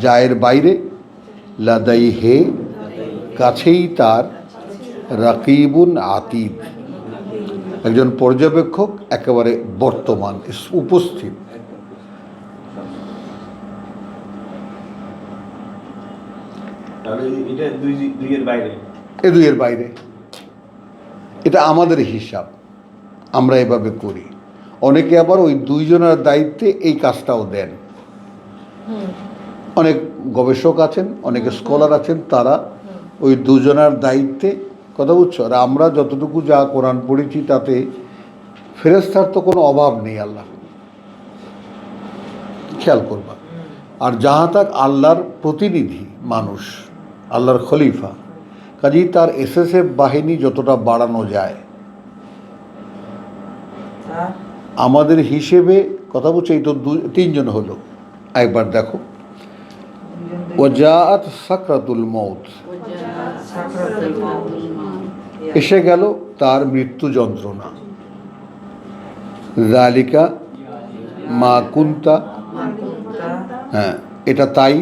যা এর বাইরে, লাদাইহে কাছেই তার, রাকিবুন আতীদ একজন পর্যবেক্ষক, একেবারে বর্তমান উপস্থিত। এটা দুইয়ের বাইরে, এ দুইয়ের বাইরে। এটা আমাদের হিসাব, আমরা এভাবে করি। অনেকে আবার ওই দুইজনের দায়িত্বে এই কাজটাও দেন। অনেক গবেষক আছেন, অনেকে স্কলার আছেন, তারা ওই দুজনের দায়িত্বে, কথা বুঝছো। আর আমরা যতটুকু যা কোরআন পড়েছি তাতে ফেরেশতার তো কোনো অভাব নেই, আল্লাহ খেয়াল করবা। আর যাহা তাক আল্লাহর প্রতিনিধি মানুষ, আল্লাহর খলিফা, কাজেই তার এসএসএফ বাহিনী যতটা বাড়ানো যায় আমাদের হিসেবে, কথা বলছে, এই তো তিনজন হলো। একবার দেখো, ওয়াজাআত সাকরাতুল মউত, এসে গেল তার মৃত্যু যন্ত্রণা। যালিকা মা কুনতা, হ্যাঁ এটা তাই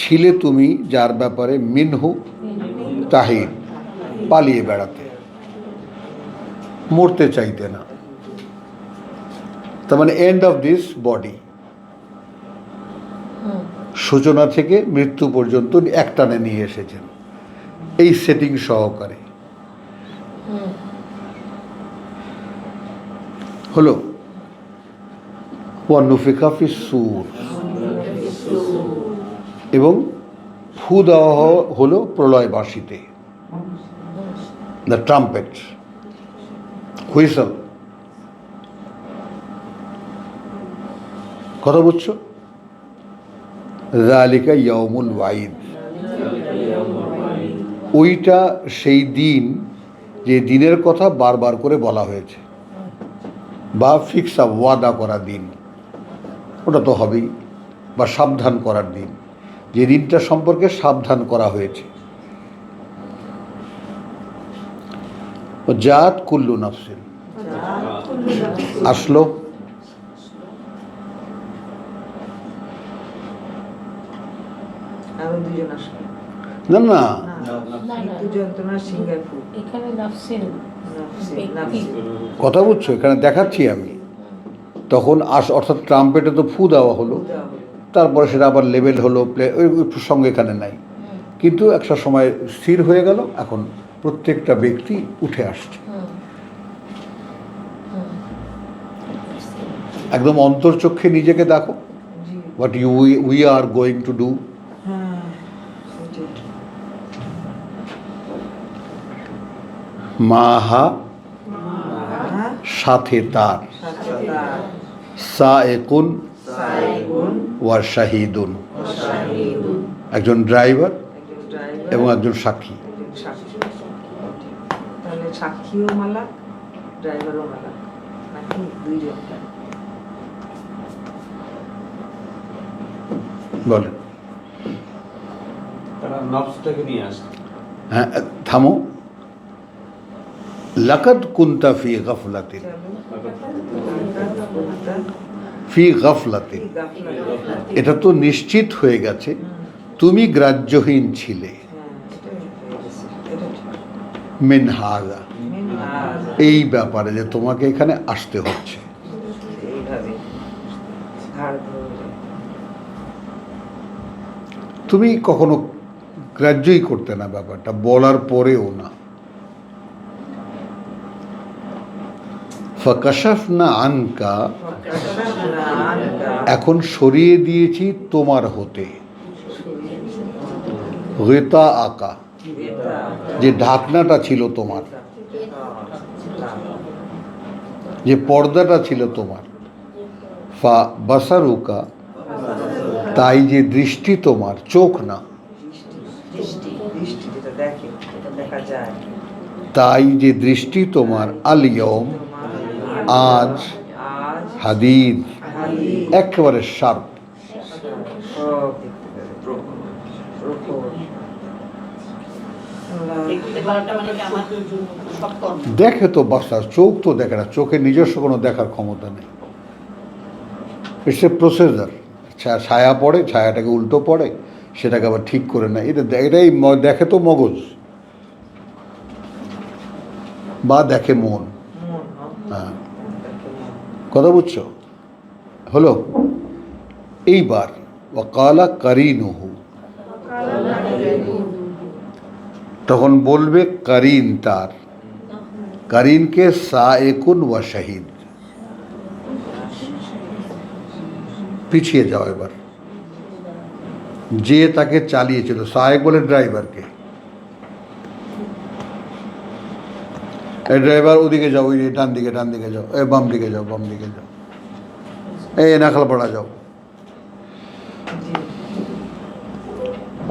ছিলে তুমি যার ব্যাপারে মিনহু তাহিদ, পালিয়ে বেড়াতে, মরতে চাইতে না। তার মানে এন্ড অফ দিস বডি, সূচনা থেকে মৃত্যু পর্যন্ত একটানে নিয়ে এসেছেন। এই সেটিং সহকারে হলো ওয়ানুফিখা ফিস সূর, এবং ফু দেওয়া হলো প্রলয় বাঁশিতে, দ্য ট্রাম্পেট, হুইসল। কথা বুঝছো? যালিকা ইয়াউমুল ওয়াইদ, ওইটা সেই দিন যে দিনের কথা বারবার করে বলা হয়েছে, বা ফিক্স আপ, ওয়াদা করা দিন, ওটা তো হবেই, বা সাবধান করার দিন, যে দিনটা সম্পর্কে সাবধান করা হয়েছে। জাত কুল্লু নাফসিন, আসলো আরো দুজন আসবে। না না, না, দুজন তোমার সিঙ্গাপুর এখানে নাফসিন নাফসি কথা বুঝছো? এখানে দেখাচ্ছি আমি। তখন অর্থাৎ ট্রাম্পেটে তো ফু দেওয়া হলো, তারপরে সেটা আবার লেভেল হলো, প্লে, ওই প্রসঙ্গ এখানে নাই, কিন্তু একটা সময় স্থির হয়ে গেল। এখন প্রত্যেকটা ব্যক্তি উঠে আসছে, একদম অন্তর্চক্ষে নিজেকে দেখো, see what we are going to do. হ্যাঁ সেটাই। মাহা, হ্যাঁ সাথে তার, সাততার সায়েকুন সাইগুন ওয়া শাহিদুন, শাহিদুন, একজন ড্রাইভার একজন ড্রাইভার এবং একজন সাক্ষী। একজন সাক্ষী। তাহলে সাক্ষীও মালাক, ড্রাইভারও মালাক, নাকি দুইজন? বলেন। তারা নফসটাকে নিয়ে আসে। হ্যাঁ, থামো। লাকাদ কুনতা ফি গাফলাতিন, ফি গাফলাতিন, এটা তো নিশ্চিত হয়ে গেছে তুমি গ্রাহ্যহীন ছিলে। মিন হাযা, এই ব্যাপারে যে তোমাকে এখানে আসতে হচ্ছে। এইভাবে ধার ধরে তুমি কখনো গ্রাহ্যই করতে না ব্যাপারটা, বলার পরেও না। ফাকাশাফনা আনকা, এখন সরিয়ে দিয়েছি তোমার হতে, গিতা আকা, যে ঢাকনাটা ছিল তোমার, যে পর্দাটা ছিল তোমার, ফা বাসারুকা, তাই যে দৃষ্টি তোমার, চোখ না, দৃষ্টি যেটা দেখে, এটা দেখা যায়, তাই যে দৃষ্টি তোমার, আল ইয়ৌম, আজ, আজ হাদিদ, হাদিদ, একেবারে শার্প। সব দেখতে পারে, প্রখর। দেখে তো বাসা, চোখ তো দেখে না, চোখে নিজস্ব কোনো দেখার ক্ষমতা নেই। ইটস এ প্রসেসর, ছায়া পড়ে, ছায়াটাকে উল্টো পড়ে, সেটাকে আবার ঠিক করে নেয়, এটাই দেখে তো মগজ, বা দেখে মন। মন, হ্যাঁ, দেখে মন। কথা বুঝছো? হলো এইবার ওয়াকালা কারিনুহু, তখন বলবে কারিন তার, কারিনকে সায়েকুন ওয়া শাহিদ। পিছিয়ে যাও এবার, যে তাকে চালিয়েছিল, সায়েক বলে ড্রাইভারকে, এই ড্রাইভার ওদিকে যাও, ওই ডান দিকে যাও, এ বাম দিকে যাও, এই নাখালপাড়া যাও,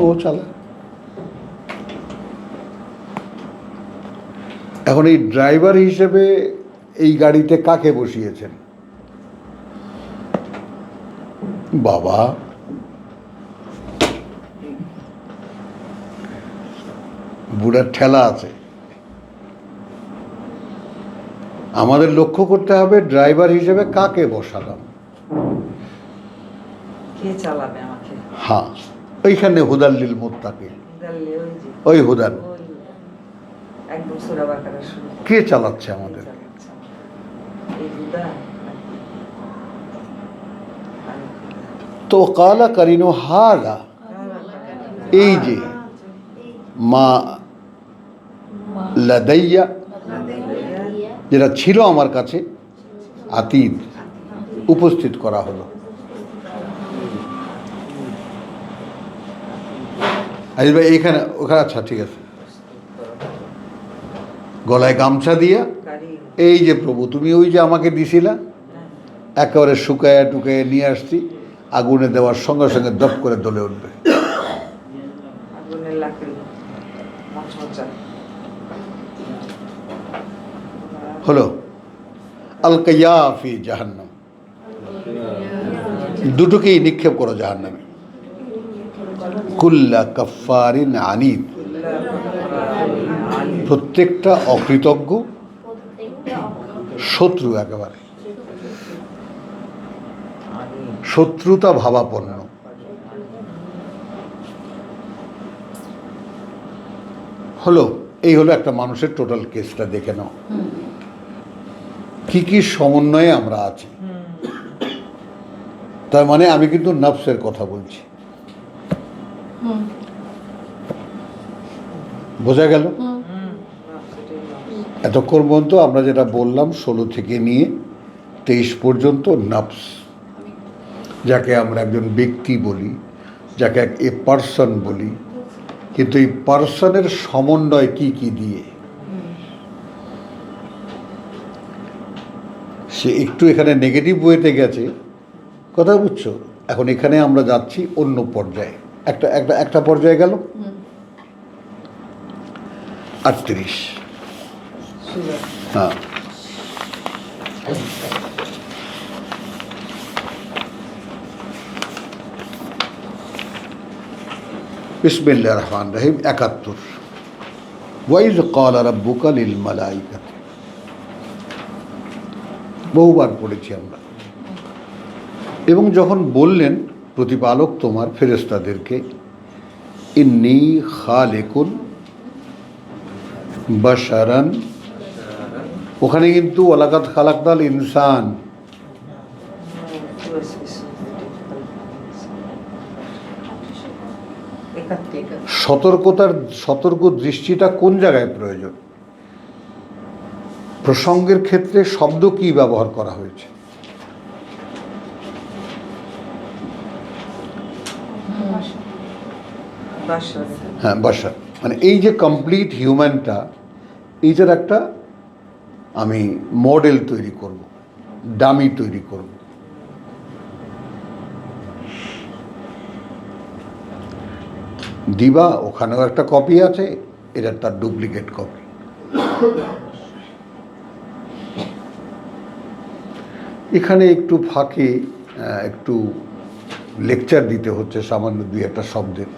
ও চালা। এখন এই ড্রাইভার হিসেবে এই গাড়িতে কাকে বসিয়েছেন? বাবা, বুড়ার ঠেলা আছে। আমাদের লক্ষ্য করতে হবে ড্রাইভার হিসেবে কাকে বসালাম। কে চালাবে আমাকে? হ্যাঁ, ওইখানে হুদাল্লিল মুত্তাকি, দাঁড়িয়ে ওই যে, ওই হুদান, ওই একদম সূরা বাকারা শুরু। কে চালাচ্ছে আমাদের? এই হুদা তো কালা কারিনো হালা, এই যে মা লাদাইয়া, যেটা ছিল আমার কাছে, আতীত, উপস্থিত করা হলো। আজিজ ভাই এখানে ওখানে, আচ্ছা ঠিক আছে। গলায় গামছা দিয়া, এই যে প্রভু তুমি ওই যে আমাকে দিছিলা, একেবারে শুকায়া টুকাইয়া নিয়ে আসছি, আগুনে দেওয়ার সঙ্গে সঙ্গে দপ করে জ্বলে উঠবে। আগুনের লাকড়ি মচমচা হলো আলকাইয়া ফি জাহান্নাম, দুটোকেই নিক্ষেপ করো জাহান্নামে। কুল্লা কাফারিন আনিদ, প্রত্যেকটা অকৃতজ্ঞ শত্রু, একেবারে শত্রুতা ভাবাপন্ন। হলো এই হলো একটা মানুষের টোটাল কেসটা, দেখে নাও কি কি সমন্বয়ে আমরা আছি। তার মানে আমি কিন্তু নফসের কথা বলছি, বোঝা গেল? এতক্ষণ পর্যন্ত আমরা যেটা বললাম 16 থেকে নিয়ে 23 পর্যন্ত নফস, যাকে আমরা একজন ব্যক্তি বলি, যাকে এ পার্সন বলি, কিন্তু এই পার্সনের সমন্বয় কি কি দিয়ে, সে একটু এখানে নেগেটিভ ওয়েতে গেছে, কথা বুঝছো? এখন এখানে আমরা যাচ্ছি অন্য পর্যায়ে, একটা একটা একটা পর্যায়ে গেল 38। হ্যাঁ, বিসমিল্লাহির রহমানির রহিম 71। ওয়াইজ ক্বালা রাব্বুকা লিল মালাইকাতি, বহুবার পড়েছি আমরা। এবং যখন বললেন প্রতিপালক তোমার ফেরেশতাদেরকে, ইন্নী খালিকুন বাশারান, ওখানে কিন্তু ওয়ালাকাদ খালাকনাল ইনসান, সতর্ক দৃষ্টিটা কোন জায়গায় প্রয়োজন, প্রসঙ্গের ক্ষেত্রে শব্দ কি ব্যবহার করা হয়েছে। হ্যাঁ, বাশার, মানে এই যে কমপ্লিট হিউম্যানটা, এইটার একটা আমি মডেল তৈরি করব, ডামি তৈরি করব। দিবা, ওখানেও একটা কপি আছে, এটা তার ডুপ্লিকেট কপি। এখানে একটু ফাঁকে একটু লেকচার দিতে হচ্ছে সামান্য 2-1 শব্দের,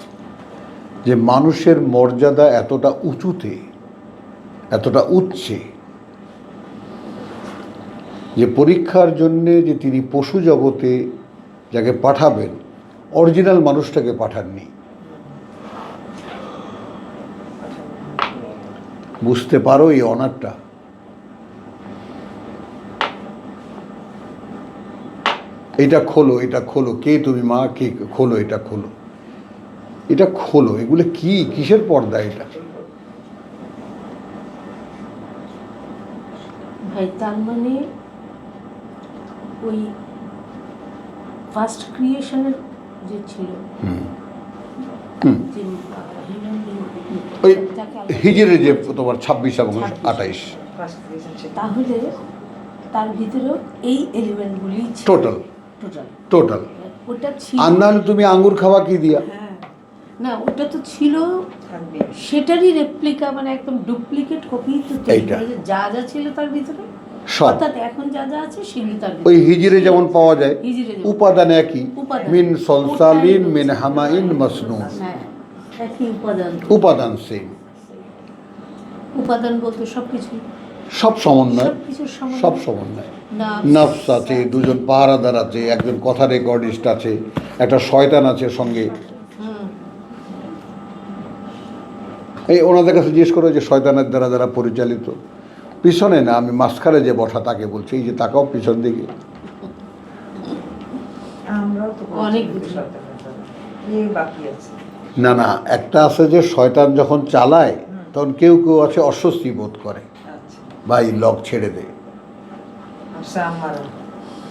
যে মানুষের মর্যাদা এতটা উঁচুতে, এতটা উচ্চে, যে পরীক্ষার জন্যে যে তিনি পশু জগতে যাকে পাঠাবেন, অরিজিনাল মানুষটাকে পাঠাননি। বুঝতে পারো এই অনারটা? এটা খোলো, এটা খোলো, কে তুমি মা, কে, খোলো এটা, খোলো এটা, খোলো এগুলো কি, কিসের পর্দা এটা? ভাই তার মানে ওই ফার্স্ট ক্রিয়েশনের যে ছিল, যে human being, ওই যাকে আল্লাহ- হিজরে যে তোমার 26 এবং 28, তাহলে তার ভিতরেও এই এলিমেন্টগুলি টোটাল টোটাল টোটাল। ওটা ছিল। আর নাহলে তুমি আঙ্গুর খাওয়া কি দিয়া? না, ওটা তো ছিল, সেটারই রেপ্লিকা, মানে একদম ডুপ্লিকেট কপি তো তৈরি এইটা। করেছে, যা যা ছিল তার ভিতরে, সব অর্থাৎ এখন যা যা আছে সেগুলি তার ওই ভিতরে। হিজরে যেমন পাওয়া যায়, হিজরে যেমন। উপাদান একই, উপাদান। মিন সলসালিন ওটাই মিন হচ্ছে। হামাইন মাসনুন, হ্যাঁ, একই উপাদান। উপাদান সেম, উপাদান বলতে সবকিছু, সব সমন্বয়, সবকিছুর সমন্বয়। সব সমন্বয়। নাফস নফস আছে, 2জন পাহারাদার আছে, একজন কথা রেকর্ডিস্ট আছে, একটা শয়তান আছে সঙ্গে। এই ওনাদের কাছে জিজ্ঞেস করো যে শয়তানের দ্বারা যারা পরিচালিত, পিছনে না, আমি মাঝখানে যে বসা তাকে বলছি, এই যে তাকাও পিছন দিকে। আমরাও তো অনেক বাকি আছে। না না, একটা আছে যে শয়তান যখন চালায় তখন কেউ কেউ আছে অস্বস্তি বোধ করে, আচ্ছা ভাই লক ছেড়ে দে, আচ্ছা আমারও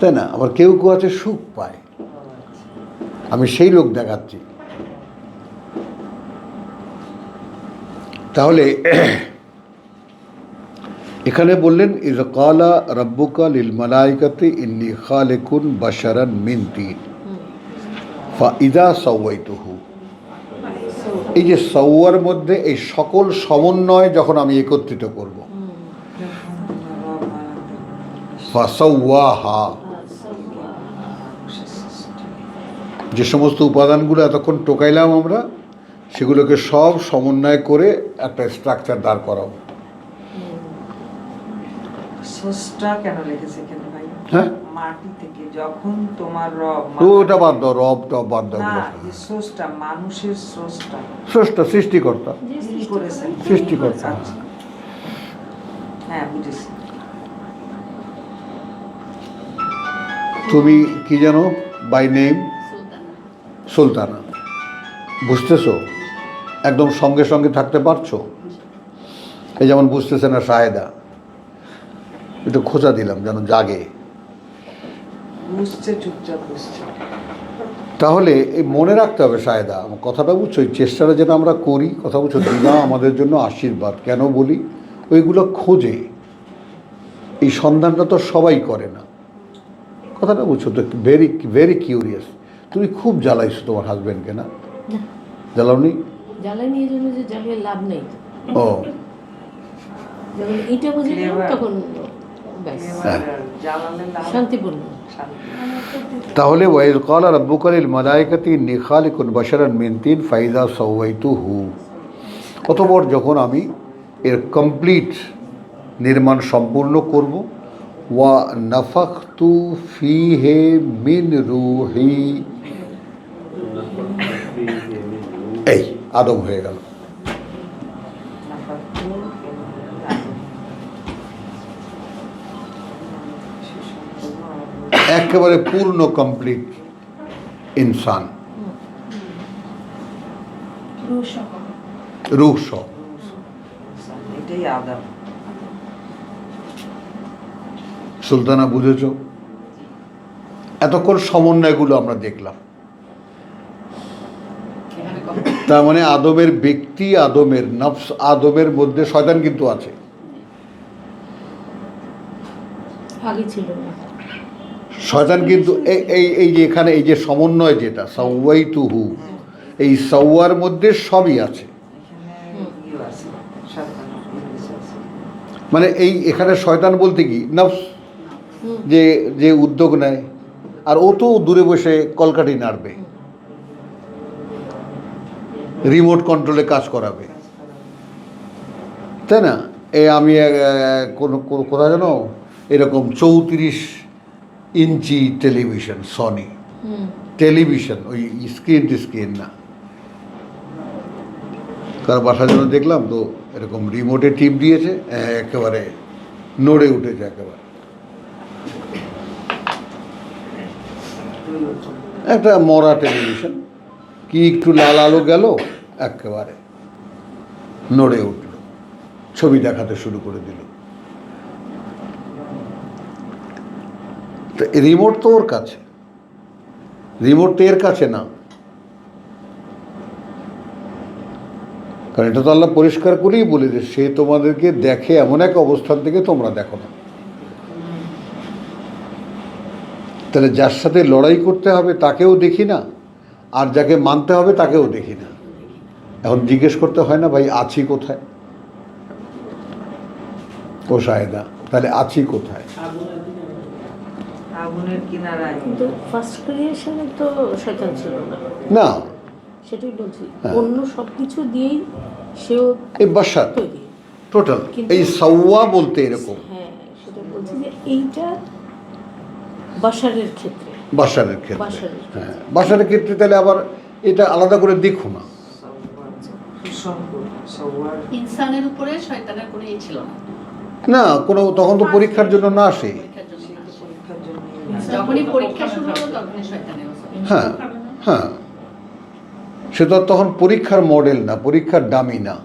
তাই না? আবার কেউ কেউ আছে সুখ পায়। আচ্ছা আমি সেই লোক দেখাচ্ছি। তাহলে এখানে বললেন ইয ক্বালা রাব্বুকা লিল মালাইকাতি ইন্নী খালিকুন বাশারান মিন তিন ফাইদা সাওয়াইতুহু। এই যে সাওয়ার মধ্যে এই সকল সমন্বয় যখন আমি একত্রিত করব, ফাসাওয়াহা, যে সমস্ত উপাদানগুলো এতক্ষণ টোকাইলাম আমরা, সেগুলোকে সব সমন্বয় করে একটা স্ট্রাকচার দাঁড় করাবো। স্রষ্টা কেন লিখেছে কেন ভাই? হ্যাঁ, মাটি থেকে যখন তোমার রব তো ওটা বাদ দাও, রব টব বাদ দাও। না, এই স্রষ্টা মানুষের স্রষ্টা স্রষ্টা, সৃষ্টিকর্তা, তিনি করেছেন। সৃষ্টিকর্তা। আচ্ছা। হ্যাঁ বুঝেছি। তুমি কি জানো বাই নেম? সুলতানা। বুঝতেছো? একদম সঙ্গে সঙ্গে থাকতে পারছো? এই যেমন বুঝতেছে না সাহেদা, একটু খোঁচা দিলাম যেন জাগে। বুঝছে, চুপচাপ বুঝছে। তাহলে এই মনে রাখতে হবে সাহেদা, আমার কথাটা বুঝছো? এই চেষ্টাটা যেটা আমরা করি, কথা বুঝছো, দিদা আমাদের জন্য আশীর্বাদ। কেন বলি? ওইগুলো খোঁজে, এই সন্ধানটা তো সবাই করে না। কথাটা বুঝছো তো? Very very curious. তুমি খুব জ্বালাইছো তোমার হাজব্যান্ডকে, না জ্বালাওনি? জ্বালাই নিয়ে জন্য যে জ্বালিয়ে লাভ নেই তো। ও যখন এটা বুঝে গেলাম তখন ব্যাস হ্যাঁ। জ্বালালে লাভ, শান্তিপূর্ণ। শান্তি। তাহলে ওয়াইজ ক্বালা রাব্বুকা লিল মালাইকাতি ইন্নী খালিকুন বাশারান মিন তিন ফাইদা সাওয়াইতুহু। অতঃপর যখন আমি এর কমপ্লিট নির্মাণ সম্পূর্ণ করব, ওয়া নাফাখতু ফীহি মিন রূহি, এই আদম হয়ে গেল। একেবারে পূর্ণ কমপ্লিট ইনসান, রূহ সহ। এটাই আদম। সুলতানা বুঝেছ? এতক্ষণ সমন্বয়গুলো আমরা দেখলাম। তার মানে আদমের ব্যক্তি, আদমের নফস, আদমের মধ্যে শয়তান কিন্তু আছে। আগে ছিল না। শয়তান কিন্তু এই যে এখানে এই যে সমন্বয় যেটা সাওয়াইতুহু, এই সাওয়ার মধ্যে সবই আছে। এখানে ইয়ে আছে, শয়তান ইবলিস আছে। মানে এই এখানে শয়তান বলতে কি নফস, যে যে উদ্যোগ নেয়, আর ও তো দূরে বসে কলকাঠি নাড়বে, রিমোট কন্ট্রোলে কাজ করাবে, তাই না? আমি কোথায় জানো এরকম 34 ইঞ্চি টেলিভিশন, সনি টেলিভিশন, ওই স্ক্রিন না, কার বাসার জন্য দেখলাম তো এরকম রিমোটে টিপ দিয়েছে, একেবারে নড়ে উঠেছে একেবারে। একটা মরা টেলিভিশন, কি একটু লাল আলো গেল, একেবারে নড়ে উঠল, ছবি দেখাতে শুরু করে দিল। তো রিমোট তো ওর কাছে, রিমোট তো এর কাছে না, কারণ এটা তো আল্লাহ পরিষ্কার করেই বলে যে সে তোমাদেরকে দেখে এমন এক অবস্থান থেকে তোমরা দেখো না। তাহলে যার সাথে লড়াই করতে হবে তাকেও দেখি না, আর যাকে মানতে হবে তাকেও দেখি না। এখন জিজ্ঞেস করতে হয় না, ভাই আছি কোথায়? ও সাহেদা, তাহলে আছি কোথায়? আগুনের কিনারায়। কিন্তু ফার্স্ট ক্রিয়েশনে তো শয়তান ছিল না, না, সেটাই বলছি। হ্যাঁ। অন্য সব কিছু দিয়েই সেও এই বাসার তৈরি। টোটাল কিন্তু- এই সাওয়া বলতে এরকম হ্যাঁ, সেটা বলছি যে এইটা বাশারের ক্ষেত্রে, বাসারের ক্ষেত্রে। বাশারের ক্ষেত্রে। হ্যাঁ, বাসারের ক্ষেত্রে তাহলে আবার এটা আলাদা করে দেখো না। সওয়ার ইনসানের উপরে শয়তানের কোনো ই ছিল না। না, কোনো তখন তো পরীক্ষার জন্য না আসে। পরীক্ষার জন্য না। পরীক্ষার জন্য যখনই পরীক্ষা শুরু হলো তখনই শয়তানের অবস্থা। হ্যাঁ হ্যাঁ, সে তো আর তখন পরীক্ষার মডেল না, পরীক্ষার ডামি না,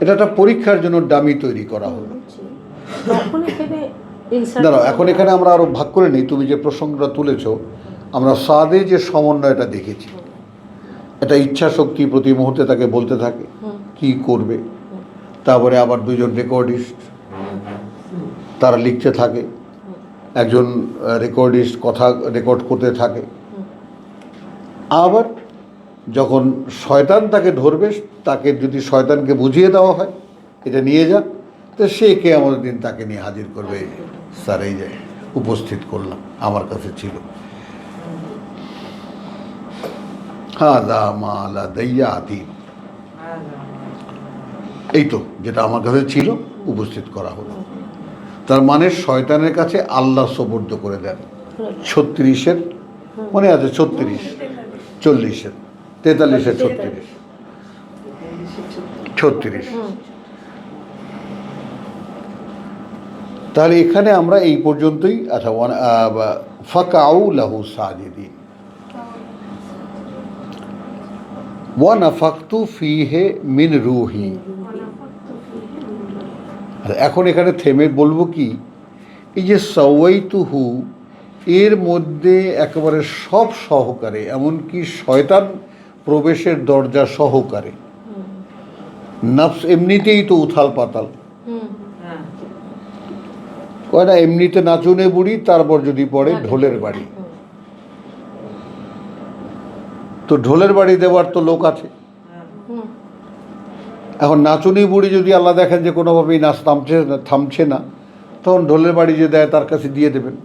এটা একটা পরীক্ষার জন্য ডামি তৈরি করা হলো। তখন এখানে insert দাঁড়াও, করা এখন হয়। এখানে আমরা আরো ভাগ করে নিই। তুমি যে প্রসঙ্গটা তুলেছ, আমরা সাদে যে সমন্বয়টা দেখেছি, এটা ইচ্ছা শক্তি প্রতি মুহূর্তে তাকে বলতে থাকে কি করবে, তারপরে আবার দুজন রেকর্ডিস্ট তারা লিখতে থাকে, একজন রেকর্ডিস্ট কথা রেকর্ড করতে থাকে। আবার যখন শয়তান তাকে ধরবে, তাকে যদি শয়তানকে বুঝিয়ে দেওয়া হয় এটা নিয়ে যা, তো সে কিয়ামতের দিন তাকে নিয়ে হাজির করবে, স্যার এই যে উপস্থিত করলাম, আমার কাছে ছিল, হাযা মা লাদাইয়া আতীদ, এই তো যেটা আমার কাছে ছিল উপস্থিত করা হলো। তার মানে শয়তানের কাছে আল্লাহ সুপর্দ করে দেন 36-এর, মনে আছে 36, 40-এর, 43-এর 36। তাহলে এখানে আমরা এই পর্যন্তই। আচ্ছা, ফাকাউ লাহু সাজিদিন ওয়া নাফাকতু ফিহে মিন রুহি। আর এখন এখানে থেমে বলবো কি, এই যে সাওয়াইতুহু, এর মধ্যে একেবারে সব সহকারে, এমনকি শয়তান প্রবেশের দরজা সহকারে। নফস এমনিতেই তো উথাল পাতাল, কয় না, এমনিতে নাচুনে বুড়ি, তারপর যদি পড়ে ঢোলের বাড়ি, তো ঢোলের বাড়ি দেওয়ার তো লোক আছে। এখন নাচুনি বুড়ি যদি আল্লাহ দেখেন যে কোনোভাবেই নাচ থামছে না, তখন ঢোলের বাড়ি যে দেয় তার কাছে দিয়ে দেবেন।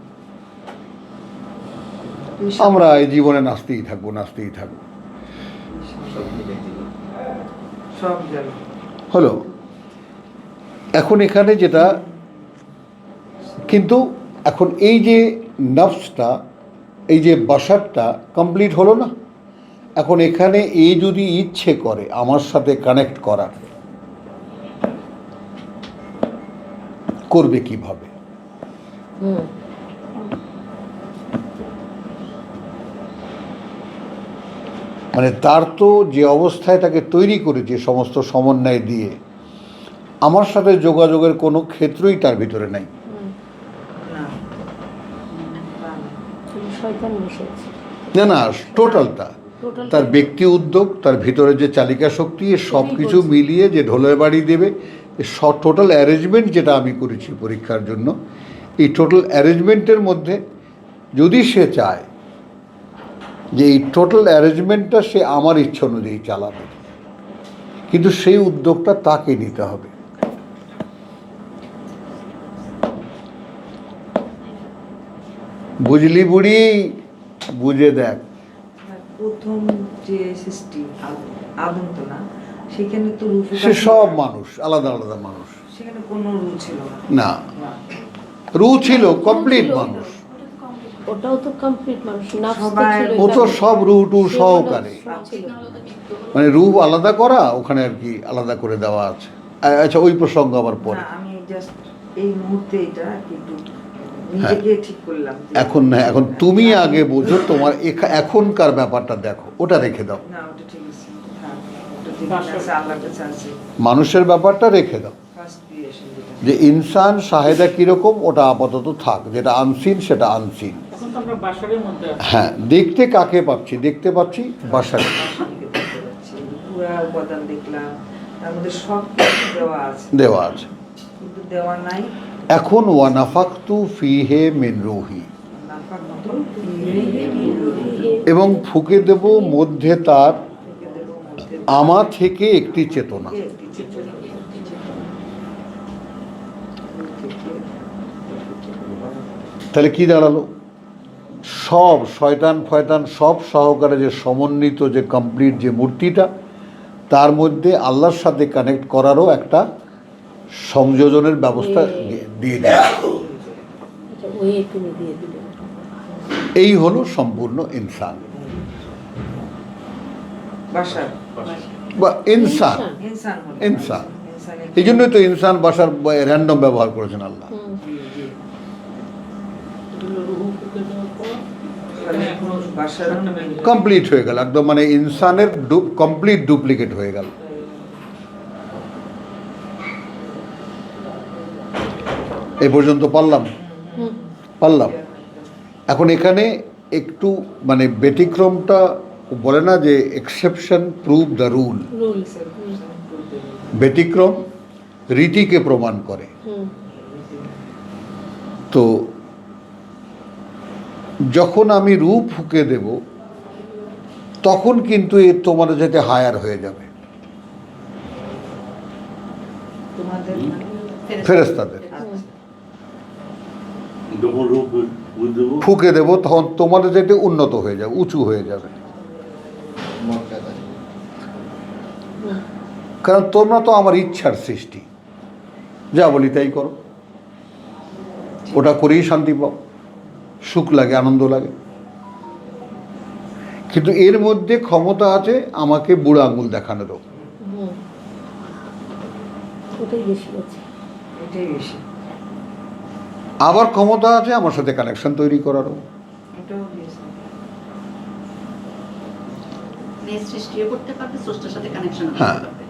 আমরা এই জীবনে নাচতেই থাকবো, নাচতেই থাকবো। সব জানো। হলো এখন এখানে যেটা, কিন্তু এখন এই যে নফসটা, এই যে বাসারটা কমপ্লিট হলো না। এখন এখানে এই যদি ইচ্ছে করে আমার সাথে কানেক্ট করার, করবে কিভাবে? মানে তার তো যে অবস্থায় তাকে তৈরি করেছে সমস্ত সমন্বয় দিয়ে, আমার সাথে যোগাযোগের কোনো ক্ষেত্রই তার ভিতরে নাই। না, শয়তান বসেছে। না না, টোটালটা তার ব্যক্তি উদ্যোগ, তার ভিতরে যে চালিকা শক্তি, সব কিছু মিলিয়ে যে ঢোলের বাড়ি দেবে, সব টোটাল অ্যারেঞ্জমেন্ট যেটা আমি করেছি পরীক্ষার জন্য, এই টোটাল অ্যারেঞ্জমেন্টের মধ্যে যদি সে চায় যে এই টোটাল অ্যারেঞ্জমেন্টটা সে আমার ইচ্ছা অনুযায়ী চালাবে, কিন্তু সেই উদ্যোগটা তাকে নিতে হবে। বুঝলি বুড়ি, বুঝে দেখ। প্রথম যে সৃষ্টি আদম তো না, সেখানে তো রূপ সে সব মানুষ, আলাদা আলাদা মানুষ, সেখানে কোনো রূপ ছিল না। না রু ছিল কমপ্লিট মানুষ, ওটাও তো কমপ্লিট মানুষ, নাফস তো সবাই- ছিল ও তো এখানে। সব রু টু সে সহকারে, সব ছিল। মানে রূপ আলাদা করা ওখানে আর কি আলাদা করে দেওয়া আছে। আচ্ছা, ওই প্রসঙ্গ আবার পরে। না, আমি জাস্ট এই মুহূর্তে এটা আর কি একটু নিজেকে ঠিক করলাম যে- এখন না, এখন তুমি আগে বোঝো, তোমার এখনকার ব্যাপারটা দেখো, ওটা রেখে দাও। না, ওটা ঠিক আছে, থাক, ওটা ঠিক আছে, আল্লাহর কাছে আছে মানুষের ব্যাপারটা রেখে দাও, ফার্স্ট ক্রিয়েশন যেটা। যে ইনসান শাহেদা কীরকম ওটা আপাতত থাক, যেটা আনসিন সেটা আনসিন। এখন তো আমরা বাসারের মধ্যে আছি। হ্যাঁ, দেখতে কাকে পাচ্ছি? দেখতে পাচ্ছি বাসারে। দেখতে পাচ্ছি, পুরা উপাদান দেখলাম, তার মধ্যে সব কিছু দেওয়া আছে, দেওয়া আছে। কিন্তু দেওয়া নাই। এখন ওয়ানাফাকতু ফিহে মিন রুহি, নাফাকতু ফিহি মিন রূহি। এবং ফুঁকে দেব মধ্যে তার থেকে দেব মধ্যে আমা থেকে একটি চেতনা। থেকে একটি চেতনা। তাহলে কি দাঁড়ালো? সব শয়তান ফয়তান সব সহকারে যে সমন্বিত যে কমপ্লিট যে মূর্তিটা, তার মধ্যে আল্লাহর সাথে কানেক্ট করারও একটা সংযোজনের ব্যবস্থা দিয়ে দেয়। আচ্ছা, ওই তুমি দিয়ে দিলে। এই হলো সম্পূর্ণ ইনসান বাশার, বা ইনসান। ইনসান হলো। ইনসান। ইনসানের এই জন্যই তো ইনসান ভাষার র্যান্ডম ব্যবহার করেছেন আল্লাহ। এগুলো রুহু ফুঁকে দেওয়ার পর মানে বাশার কমপ্লিট হয়ে গেল একদম, মানে ইনসানের কমপ্লিট ডুপ্লিকেট হয়ে গেল। এই পর্যন্ত পারলাম হুম। পারলাম এখন এখানে একটু মানে ব্যতিক্রমটা বলে না যে exception prove the rule, rules. ব্যতিক্রম রীতিকে প্রমাণ করে। হুম। তো যখন আমি রূপ ফুঁকে দেব তখন কিন্তু এ তোমার যেতে হায়ার হয়ে যাবে তোমাদের ফেরেশতাদের। আচ্ছা। যখন রূপ দেবো ফুঁকে দেব তখন তোমাদের যেতে উন্নত হয়ে যাবে, উঁচু হয়ে যাবে। কারণ তোমরা তো আমার ইচ্ছার সৃষ্টি, যা বলি তাই করো, ওটা করেই শান্তি পাও, সুখ লাগে, আনন্দ লাগে। কিন্তু এর মধ্যে ক্ষমতা আছে আমাকে বুড়ো আঙুল দেখানোরও, হুম। ওটাই বেশি আছে। এটাই বেশি, আবার ক্ষমতা আছে আমার সাথে কানেকশন তৈরি করারও। এটাও বেশি। সৃষ্টিও করতে পারবে, স্রষ্টার সাথে কানেকশন হ্যাঁ। করতে পারবে।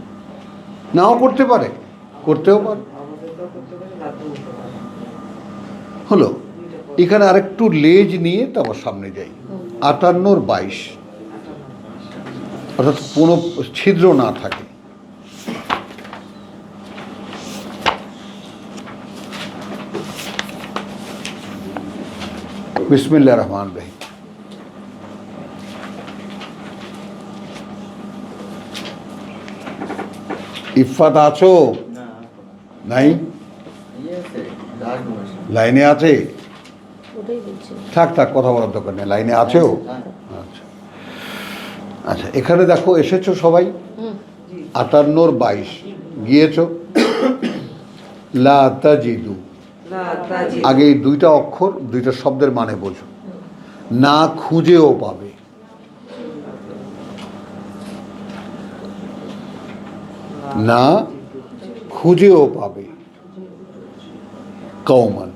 নাও করতে পারে, করতেও পারে। আমাদেরটাও করতে পারে, রাতেও করতে পারে। হলো এখানে আরেকটু লেজ নিয়ে তারপর সামনে যাই। 58-22 অর্থাৎ কোনো ছিদ্র না থাকে। বিসমিল্লাহির রহমানির রহিম। ইফাত আছো? নাই? লাইনে আছে? ওটাই বলছি। থাক থাক, কথা বলার দরকার নেই। লাইনে আছেও? আচ্ছা আচ্ছা, এখানে দেখো এসেছো সবাই। হুম। 58-22 গিয়েছো। লা তাজিদু, লা তাজিদ, আগে এই দুইটা অক্ষর দুইটা শব্দের মানে বোঝো। না খুঁজেও পাবে, না খুঁজেও পাবে। কওমান,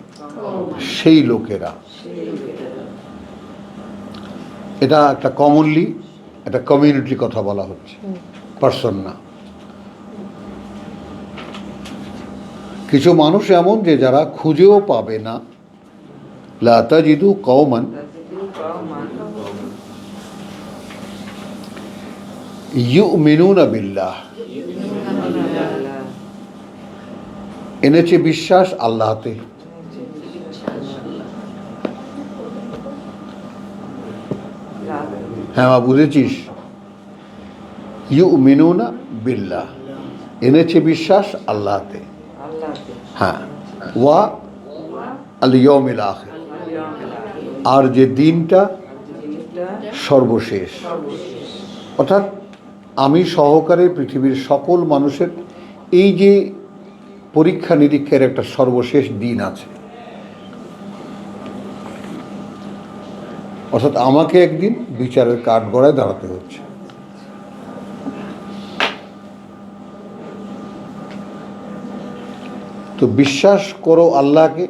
সেই লোকেরা। এটা একটা কমনলি একটা কমিউনিটির কথা বলা হচ্ছে, পার্সন না। কিছু মানুষ এমন যে যারা খুঁজেও পাবে না। লা তাজিদু কওমান তাজিদু কওমান ইউমিনুনা বিল্লাহ, এনেছে বিশ্বাস আল্লাহতে। হ্যাঁ মা, বুঝেছিস? ইউমিনুনা বিল্লাহ, এনেছে বিশ্বাস আল্লাহতে। আল্লাহকে, হ্যাঁ, ওয়া আল ইয়াউমিল আখির, আর যে দিনটা যেটা সর্বশেষ। সর্বশেষ। অর্থাৎ আমি সহকারে পৃথিবীর সকল মানুষের এই যে পরীক্ষা নিরীক্ষার একটা সর্বশেষ দিন আছে। অর্থাৎ আমাকে একদিন বিচারের কাঠগড়ায় দাঁড়াতে হচ্ছে। তো বিশ্বাস করো আল্লাহকে,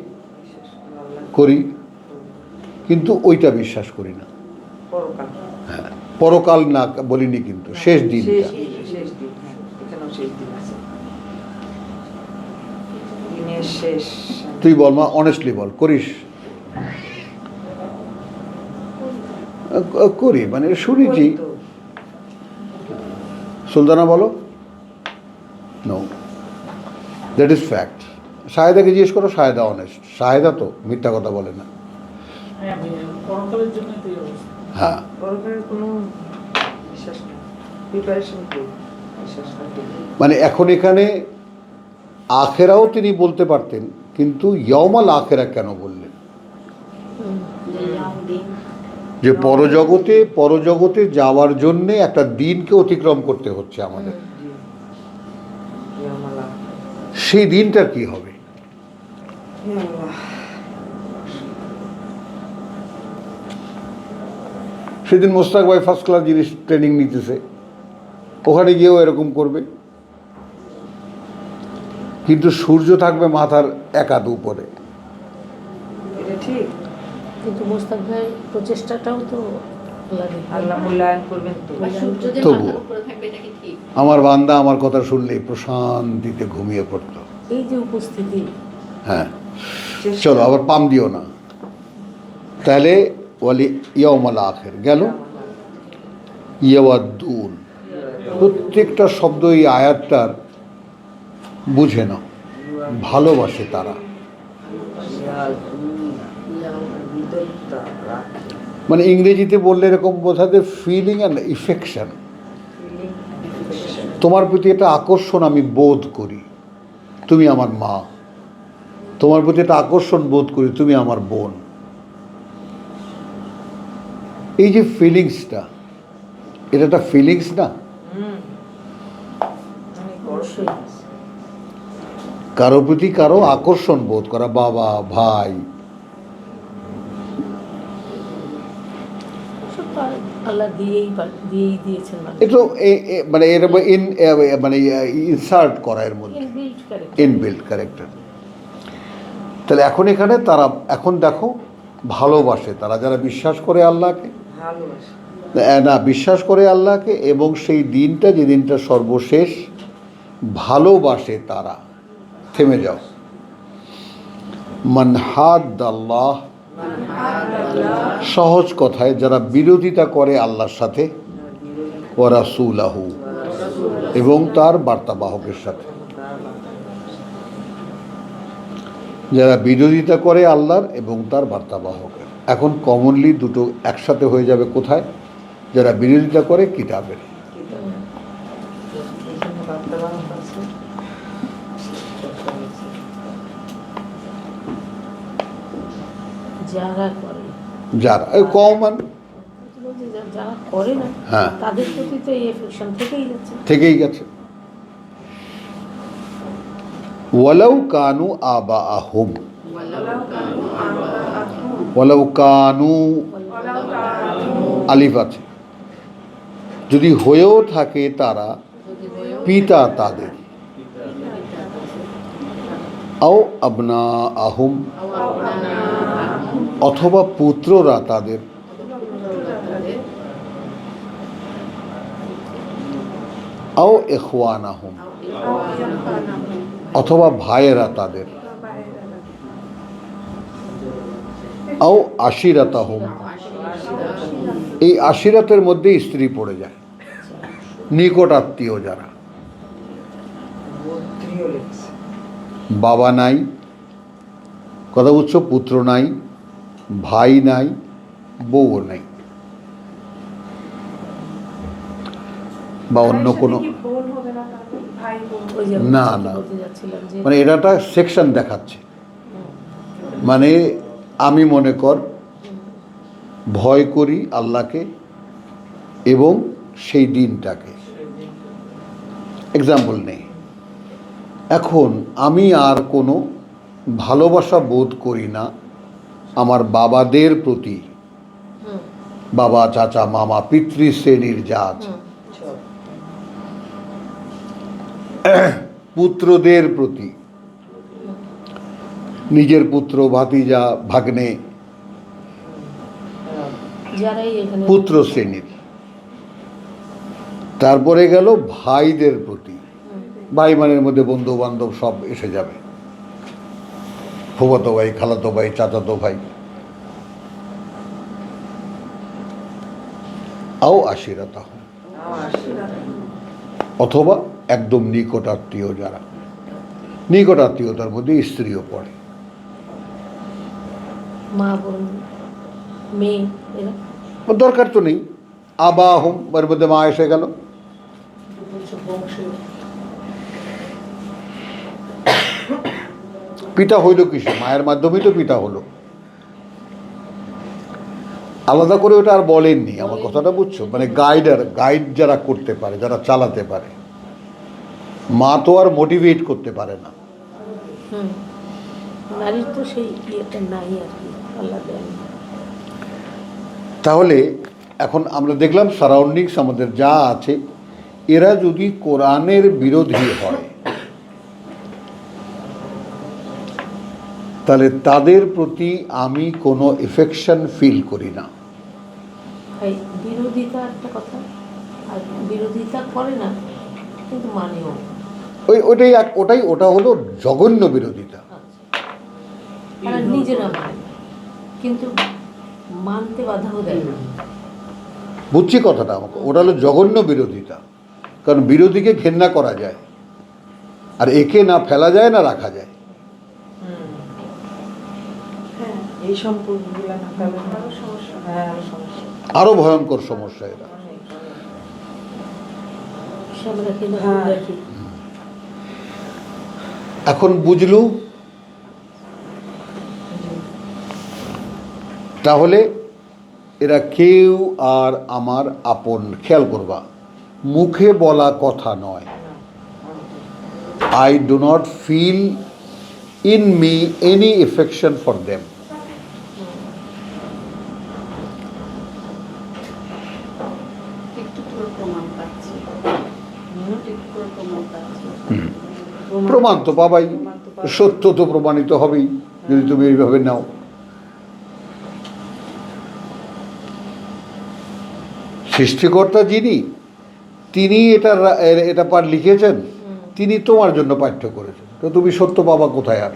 করি, কিন্তু ওইটা বিশ্বাস করি না। পরকাল, হ্যাঁ, পরকাল না বলিনি, কিন্তু শেষ দিনটা। শেষ দিন, হ্যাঁ, এখানেও শেষ দিন আছে। দিনের শেষ। তুই বল মা, অনেস্টলি বল, করিস? করি মানে শুনেছি। করি তো। সুলতানা বলো। No, that is fact. শাহেদাকে জিজ্ঞেস করো, শাহেদা অনেস্ট। শাহেদা তো মিথ্যা কথা বলে না। হ্যাঁ, পরকালের জন্য তো এই অবস্থা। হ্যাঁ, পরকালের কোনো বিশ্বাস নেই, প্রিপারেশন করি, বিশ্বাস রাখি। মানে এখন এখানে আখেরাও তিনি বলতে পারতেন, কিন্তু ইয়মাল আখেরা কেন বললেন? যে পরজগতে যাওয়ার জন্যে একটা দিনকে অতিক্রম করতে হচ্ছে আমাদের। জি, ইয়ামালা, সেই দিনটার কি হবে? ইয়ামালা। সেদিন মোস্তাক ভাই ফার্স্ট ক্লাস জিনিস ট্রেনিং নিতেছে, ওখানে গিয়েও এরকম করবে, কিন্তু সূর্য থাকবে মাথার এক হাত উপরে। এটা ঠিক, কিন্তু মোস্তাক ভাই প্রচেষ্টাটাও তো আল্লাহ দেখবেন। আল্লাহ মূল্যায়ন করবেন তো। বা সূর্যদের তবুও। মাথার উপরে থাকবে, এটা কি ঠিক? আমার বান্দা আমার কথা শুনলেই প্রশান্তিতে ঘুমিয়ে পড়তো। এই যে উপস্থিতি, হ্যাঁ, চলো আবার পাম দিও না। তাহলে ওয়ালি ইয়াউমাল আখির গেল, ইয়াওয়াদ্দুন, প্রত্যেকটা শব্দ এই আয়াতটার বুঝে নাও, ভালোবাসে তারা। মানে ইংরেজিতে বললে এরকম বোঝাতে ফিলিং অ্যান্ড ইফেকশন, তোমার প্রতি একটা আকর্ষণ আমি বোধ করি, তুমি আমার মা। তোমার প্রতি একটা আকর্ষণ বোধ করি, তুমি আমার বোন। এই যে ফিলিংসটা, এটা একটা ফিলিংস না? অবশ্যই। কারো প্রতি কারো আকর্ষণ বোধ করা, বাবা ভাই, সব তো আল্লাহ দিয়েছেন একটু মানে এর মানে ইনসার্ট করা এর মধ্যে, ইনবিল্ট ক্যারেক্টার। তাহলে এখন এখানে তারা, এখন দেখো ভালোবাসে তারা, যারা বিশ্বাস করে আল্লাহকে, না বিশ্বাস করে আল্লাহকে এবং সেই দিনটা, যে দিনটা সর্বশেষ, ভালোবাসে তারা। থেমে যাও। মান হাদ্দাল্লাহ, সহজ কথায় যারা বিরোধিতা করে আল্লাহর সাথে, ওয়া রাসূলাহু, এবং তার বার্তাবাহকের সাথে। যারা বিরোধিতা করে আল্লাহর এবং তার বার্তাবাহকের। এখন কমনলি দুটো একসাথে হয়ে যাবে কোথায়? যারা বিরোধিতা করে কিতাবের। যারা করে, যারা কমান, যারা করে না, হ্যাঁ, তাদের প্রতি তো এই এফেকশন থেকেই গেছে। ওয়ালাউ কানু আবাআহুম, ওয়ালাউ কানু আলিফ আছে, যদি হয়েও থাকে তারা পিতা তাদের, আও আবনা আহুম, অথবা পুত্ররা তাদের, আও ইখওয়ান আহুম, অথবা ভাইয়েরা তাদের, আও আশিরাতাহুম, এই আশিরাতের মধ্যে স্ত্রী পড়ে যায়, নিকট আত্মীয় যারা। বাবা নাই, কথা বুঝছো, পুত্র নাই, ভাই নাই, বউ নাই, বা অন্য কোনো, না না, মানে এটা একটা সেকশন দেখাচ্ছে। মানে আমি মনে কর ভয় করি আল্লাহকে এবং সেই দিনটাকে, এক্সাম্পল নেই। এখন আমি আর কোনো ভালোবাসা বোধ করি না আমার বাবাদের প্রতি, বাবা চাচা মামা পিতৃশ্রেণীর যা আছে, পুত্রদের প্রতি, নিজের পুত্র ভাতিজা ভাগ্নে, পুত্র শ্রেণীর। তারপরে গেল ভাইদের প্রতি, ভাই মানের মধ্যে বন্ধু বান্ধব সব এসে যাবে, ফুফাতো ভাই, খালাতো ভাই, চাচাতো ভাই। আও আশিরাতাহুম, অথবা একদম নিকট আত্মীয় যারা, নিকট আত্মীয়তার মধ্যে স্ত্রীও পড়ে, মা বোন মেয়ে, এরা দরকার তো নেই। আবাহুম, এর মধ্যে মা এসে গেল। পিতা হইল কিসে? মায়ের মাধ্যমেই তো পিতা হলো। আলাদা করে ওটা আর বলেননি, আমার কথাটা বুঝছো? মানে গাইড যারা করতে পারে, যারা চালাতে পারে, মা তো আর মোটিভেট করতে পারে না। নারীর তো সেই ইয়েটা নাই আর কি, আল্লাহ দেন। তাহলে এখন আমরা দেখলাম সারাউন্ডিংস আমাদের যা আছে, এরা যদি কোরআনের বিরোধী হয় তাহলে তাদের প্রতি আমি কোনো এফেকশন ফিল করি না। বিরোধিতা একটা কথা, আর বিরোধিতা করে না কিন্তু মানেও, ওটা হলো জঘন্য বিরোধিতা। তারা নিজেরা মানে না, কিন্তু মানতে বাধাও দেয় না। বুঝছি কথাটা আমাকে, ওটা হলো জঘন্য বিরোধিতা। কারণ বিরোধীকে ঘেন্না করা যায়, আর একে না ফেলা যায় না রাখা যায়। হ্যাঁ, এই সম্পর্কগুলো না তাহলে আরো সমস্যা। হ্যাঁ, আরো সমস্যা, আরো ভয়ঙ্কর সমস্যা এটা। অনেক, অনেক। আমরা কিন্তু হ্যাঁ। রাখি। এখন বুঝলু? তাহলে এরা কেউ আর আমার আপন। খেয়াল করবা, মুখে বলা কথা নয়। I do not feel in me any affection for them. একটু করে প্রমাণ পাচ্ছি, একটু করে প্রমাণ পাচ্ছি। প্রমাণ তো পাবাই, প্রমাণ তো পাবাই। সত্য তো প্রমাণিত হবেই যদি তুমি এইভাবে নাও। সৃষ্টিকর্তা যিনি, তিনি এটা পাঠ লিখেছেন, তিনি তোমার জন্য পাঠ্য করেছেন, তো তুমি সত্য পাবা কোথায় আর?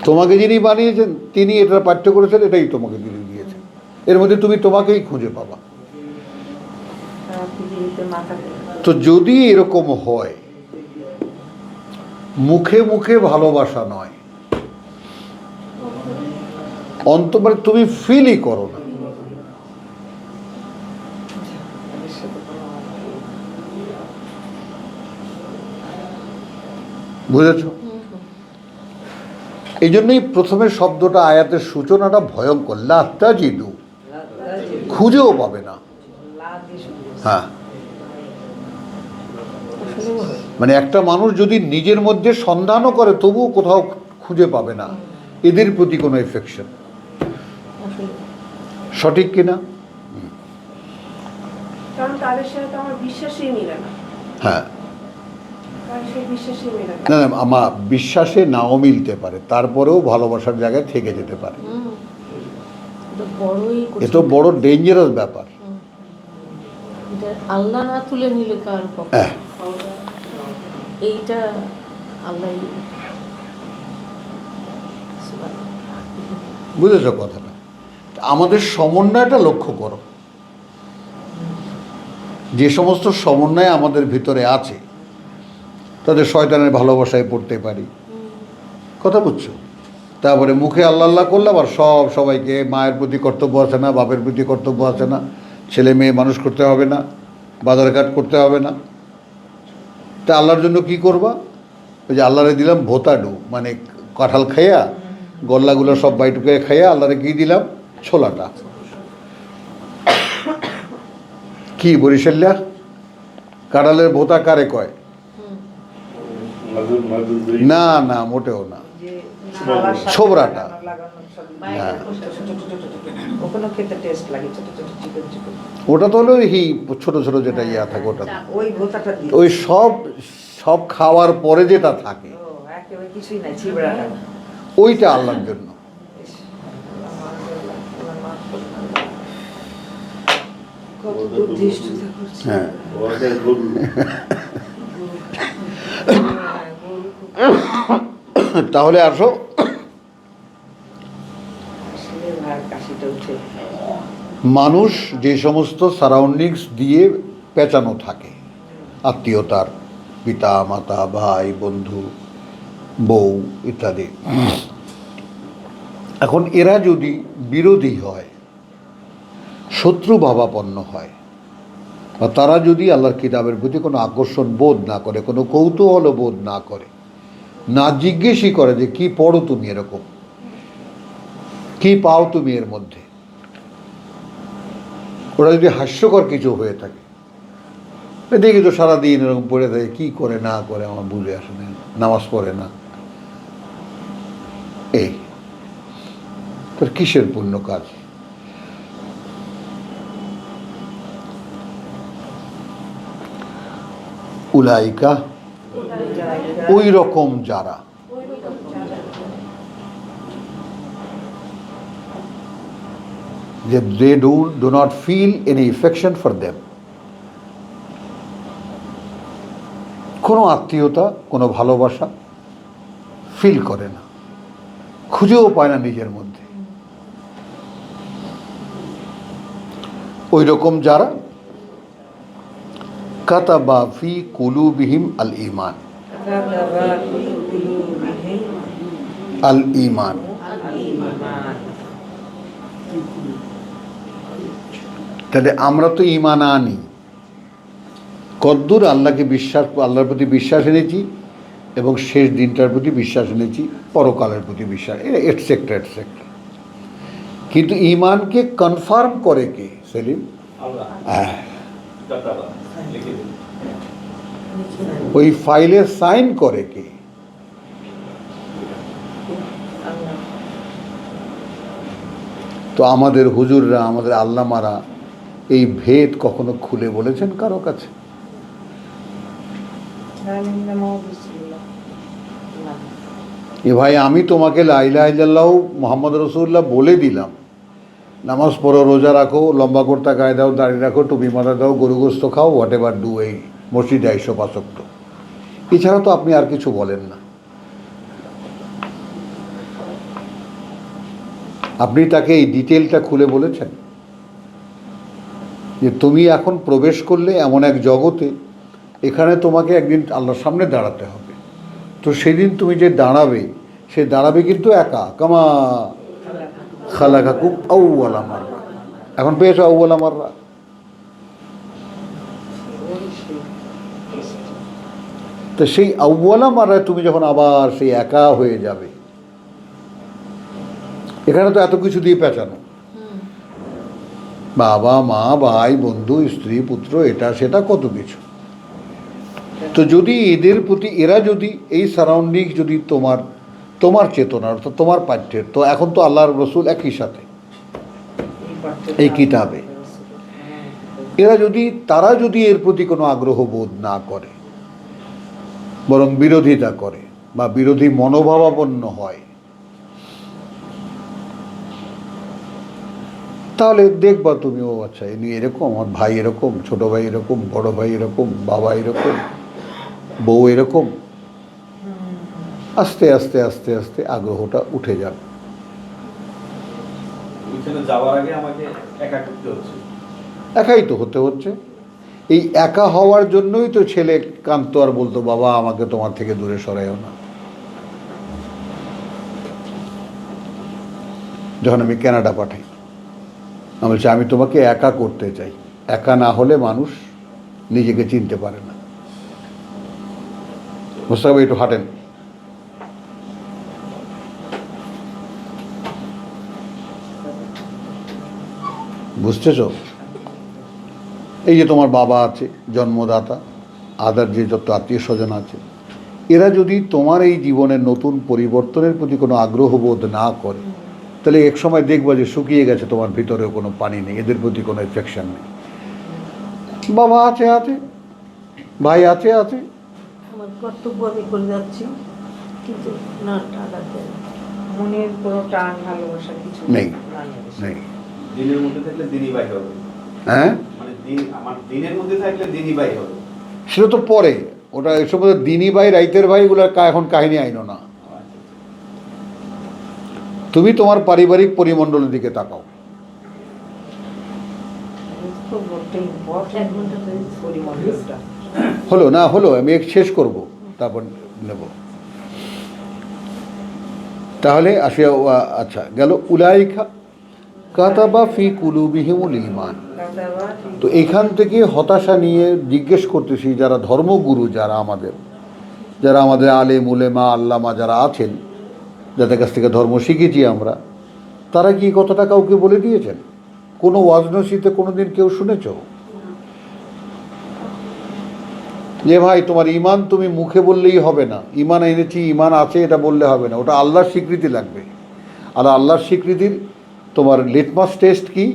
তোমাকে যিনি বানিয়েছেন তিনি এটা পাঠ্য করেছেন, এটাই তোমাকে দিয়ে দিয়েছেন। এর মধ্যে তুমি তোমাকেই খুঁজে পাবা। সারা পৃথিবীতে মাথা তো যদি এরকম হয়, মুখে মুখে ভালোবাসা নয়, মানে তুমি ফিলই করো না, এদের সাথে কোনো বুঝেছ? এই জন্যই প্রথমে শব্দটা, আয়াতের সূচনাটা ভয়ঙ্কর। লা তাজিদু, খুঁজেও পাবে না। লা দিয়ে শুরু করছে। হ্যাঁ, মানে একটা মানুষ যদি নিজের মধ্যে সন্ধানও করে তবুও কোথাও খুঁজে পাবে না এদের প্রতি কোনো এফেকশন। সঠিক কিনা? কারণ তাদের সাথে তো আমার বিশ্বাসই মিলে না, হ্যাঁ, কারণ সেই বিশ্বাসই মিলে না। না না, আমার বিশ্বাসে নাও মিলতে পারে, তারপরেও ভালোবাসার জায়গায় থেকে যেতে পারে। এটা বড়ই এ কঠিন। তো বড় ডেঞ্জারাস ব্যাপার। এটা আল্লাহ না তুলে নিলে কার পক্ষে? হ্যাঁ, এইটা আল্লাহ। বুঝেছ কথাটা? আমাদের সমন্বয়টা লক্ষ্য করো। যে সমস্ত সমন্বয় আমাদের ভিতরে আছে, তাদের শয়তানের ভালোবাসায় পড়তে পারি। কথা বুঝছো? তারপরে মুখে আল্লাহ আল্লাহ করলে আবার সবাইকে মায়ের প্রতি কর্তব্য আছে না, বাপের প্রতি কর্তব্য আছে না, ছেলে মেয়ে মানুষ করতে হবে না, বাজার ঘাট করতে হবে না। তা আল্লাহর জন্য কি করবা? ওই যে আল্লাহরে দিলাম ভোতাডু, মানে কাঁঠাল খাইয়া গল্লাগুলো সব বাইটুকে খাইয়া আল্লাহরে কি দিলাম? ছোলাটা। কি বরিশাল্লা কাঁঠালের ভোতা কারে কয়? না না, মোটেও না। যে নাড়ার সাথে ছোবড়াটা। লাগানো সব হ্যাঁ। ছোট ছোট ছোট ছোট। ওখানেও খেতে টেস্ট লাগে, ছোট ছোট চিকন চিকন। ওটা তো হলো ছোট ছোট যেটা ইয়া থাকে ওটা। ওই ভোতাটা দিয়ে ওই সব খাওয়ার পরে যেটা থাকে ও একেবারে কিছুই নাই, চিবড়াটা। ওইটা আল্লাহর জন্য। ইস, আল্লাহ মাফ করুন। কত দুর্দৃষ্টতা করছে। হ্যাঁ, তাহলে আসো, আসলে ভাই কাশিটা উঠে। মানুষ যে সমস্ত সারাউন্ডিংস দিয়ে পেঁচানো থাকে, আত্মীয়তার, পিতা মাতা ভাই বন্ধু বউ ইত্যাদি, এখন এরা যদি বিরোধী হয়, শত্রু ভাবাপন্ন হয়, বা তারা যদি আল্লাহর কিতাবের প্রতি কোনো আকর্ষণ বোধ না করে, কোনো কৌতূহল বোধ না করে, না জিজ্ঞেসই করে যে কি পড়ো তুমি, এরকম কি পাও তুমি এর মধ্যে, ওরা যদি হাস্যকর কিছু হয়ে থাকে, দেখি তো সারাদিন এরকম পড়ে থাকে, কি করে না করে আমার বুঝে আসে না, নামাজ পড়ে না, এই তোর কিসের পুণ্য কাজ? উলাইকা, ওই রকম যারা, যে they do not feel any affection for them, কোনো আত্মীয়তা, কোনো ভালোবাসা ফিল করে না। খুঁজেও পায় না নিজের মধ্যে। ওই রকম যারা কাতাবা ফি কুলুবিহিম আল ঈমান, কাতাবা ফি কুলুবিহিম আল ঈমান, আল-ঈমান। তাহলে আমরা তো ঈমান আনি, কদ্দূর আল্লাহকে বিশ্বাস, আল্লাহর প্রতি বিশ্বাস এনেছি এবং শেষ দিনটার প্রতি বিশ্বাস এনেছি, পরকালের প্রতি বিশ্বাস, এটসেট্রা এটসেট্রা। কিন্তু ঈমানকে কনফার্ম করে কে সেলিম? আল্লাহ হ্যাঁ, কাতাবা লিখে দিন। ওই ফাইলে সাইন করে কে? আল্লাহ। তো আমাদের হুজুররা, আমাদের আল্লামারা এই ভেদ কখনো খুলে বলেছেন কারো কাছে? এ ভাই, আমি তোমাকে লা ইলাহা ইল্লাল্লাহু মুহাম্মদ রাসূলুল্লাহ বলে দিলাম, নামাজ পড়ো, রোজা রাখো, লম্বা কুর্তা গায়ে দাও, দাড়ি রাখো, টুপি মাথা দাও, গরু গোস্ত খাও, হোয়াট এভার ডু, এই মসজিদে আইসো পাঁচক্ত, এছাড়া তো আপনি আর কিছু বলেন না। আপনি তাকে এই ডিটেলটা খুলে বলেছেন যে তুমি এখন প্রবেশ করলে এমন এক জগতে, এখানে তোমাকে একদিন আল্লাহর সামনে দাঁড়াতে হবে। তো সেদিন তুমি যে দাঁড়াবে, সে দাঁড়াবে কিন্তু একা, কামা খালাকাকুম আউওয়ালা মাররা। এখন পেয়েছো আউওয়ালা মাররা? তো সেই আউওয়ালা মাররায় তুমি যখন আবার সেই একা হয়ে যাবে, এখানে তো এত কিছু দিয়ে পেঁচানো, বাবা মা ভাই বন্ধু স্ত্রী পুত্র এটা সেটা কত কিছু। তো যদি এদের প্রতি, এরা যদি এই সারাউন্ডিং যদি তোমার চেতনার, অর্থাৎ তোমার পাঠ্যের, তো এখন তো আল্লাহর রসুল একই সাথে এই কিতাবে, তারা যদি এর প্রতি কোনো আগ্রহ বোধ না করে, বরং বিরোধিতা করে বা বিরোধী মনোভাবাপন্ন হয়, তাহলে দেখবা তুমি, ও আচ্ছা ইনি এরকম, আমার ভাই এরকম, ছোট ভাই এরকম, বড় ভাই এরকম, বাবা এরকম, বউ এরকম, আস্তে আস্তে আস্তে আস্তে আগ্রহটা উঠে যাবে। ওইখানে যাওয়ার আগে আমাকে একা করতে হচ্ছে। একাই তো হতে হচ্ছে। এই একা হওয়ার জন্যই তো ছেলে কান্ত আর বলতো, বাবা আমাকে তোমার থেকে দূরে সরাইও না। যখন আমি কানাডা পাঠাই, আমি বলছি আমি তোমাকে একা করতে চাই, একা না হলে মানুষ নিজেকে চিনতে পারে না। মোস্তাক ভাই একটু হাঁটেন। বুঝতেছ? এই যে তোমার বাবা আছে, জন্মদাতা, আদার যে যত আত্মীয় স্বজন আছে, এরা যদি তোমার এই জীবনের নতুন পরিবর্তনের প্রতি কোনো আগ্রহ বোধ না করে, তাহলে এক সময় দেখবা যে শুকিয়ে গেছে, তোমার ভিতরেও কোনো পানি নেই, এদের প্রতি কোনো এফেকশন নেই। বাবা আছে আছে, ভাই আছে আছে, আমার কর্তব্য আমি করে যাচ্ছি, কিন্তু না টাকাতে মনের কোনো টান ভালোবাসা কিছু নেই, নাই। নেই। দিনের মধ্যে থাকলে দিনই বাই হবে। হ্যাঁ, মানে দিন, আমার দিনের মধ্যে থাকলে দিনই বাই হবে। সেটা তো পরে, ওটা এসব দিনী ভাই রাইতের ভাই এগুলো এখন কাহিনী আইনো না। তুমি তোমার পারিবারিক পরিমণ্ডলের দিকে তাকাও। এক ঘন্টা হয়ে গেছে। পরিমণ্ডলটা হলো না হলো, আমি শেষ করব, তারপর নেব। তাহলে আসিয়া, আচ্ছা গেল, উলাইকা কাতাবা ফি কুলুবিহিমুল ঈমান। কাতাবা ফি তো এখান থেকে হতাশা নিয়ে জিজ্ঞেস করতেছি, যারা ধর্মগুরু, যারা আমাদের আলেম উলেমা আল্লামা যারা আছেন, যাদের কাছ থেকে ধর্ম শিখেছি আমরা, তারা কি কথাটা কাউকে বলে দিয়েছেন? কোনো ওয়াজ নসিহতে কোনো দিন কেউ শুনেছ যে ভাই তোমার ঈমান তুমি মুখে বললেই হবে না, ঈমান এনেছি, ঈমান আছে এটা বললে হবে না, ওটা আল্লাহর স্বীকৃতি লাগবে। আর আল্লাহর স্বীকৃতির তোমার লিটমাস টেস্ট কি?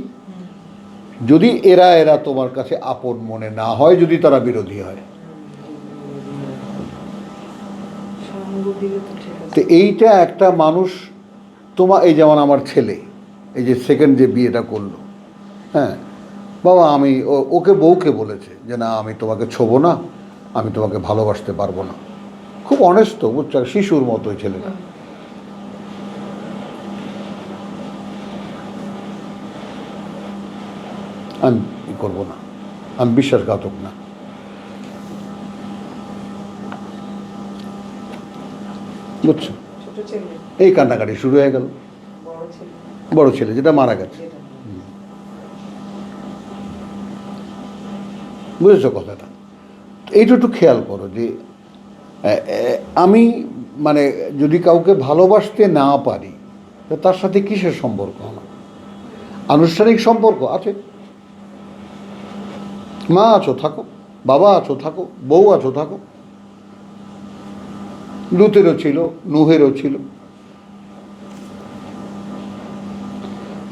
যদি এরা তোমার কাছে আপন মনে না হয়, যদি তারা বিরোধী হয়, সঙ্গ দিলে তো ঠিক আছে। তো এইটা একটা মানুষ, এই যেমন আমার ছেলে এই যে সেকেন্ড যে বিয়েটা করলো, হ্যাঁ বাবা, আমি ওকে বউকে বলেছে যে না আমি তোমাকে ছোবো না, আমি তোমাকে ভালোবাসতে পারবো না। খুব অনেস্ট, বুঝছো, শিশুর মতো ওই ছেলেটা। ই করব না, আমি বিশ্বাসঘাতক না। বুঝছো? ছোট ছেলে, এই কান্নাকাটি শুরু হয়ে গেল। বড় ছেলে, বড় ছেলে যেটা মারা গেছে, যেটা বুঝেছো কথাটা? এইটা একটু খেয়াল করো যে আমি মানে যদি কাউকে ভালোবাসতে না পারি তো তার সাথে কিসের সম্পর্ক আমার? আনুষ্ঠানিক সম্পর্ক আছে, মা আছো থাকো, বাবা আছো থাকো, বউ আছো থাকো। লুতেরও ছিল, নুহেরও ছিল।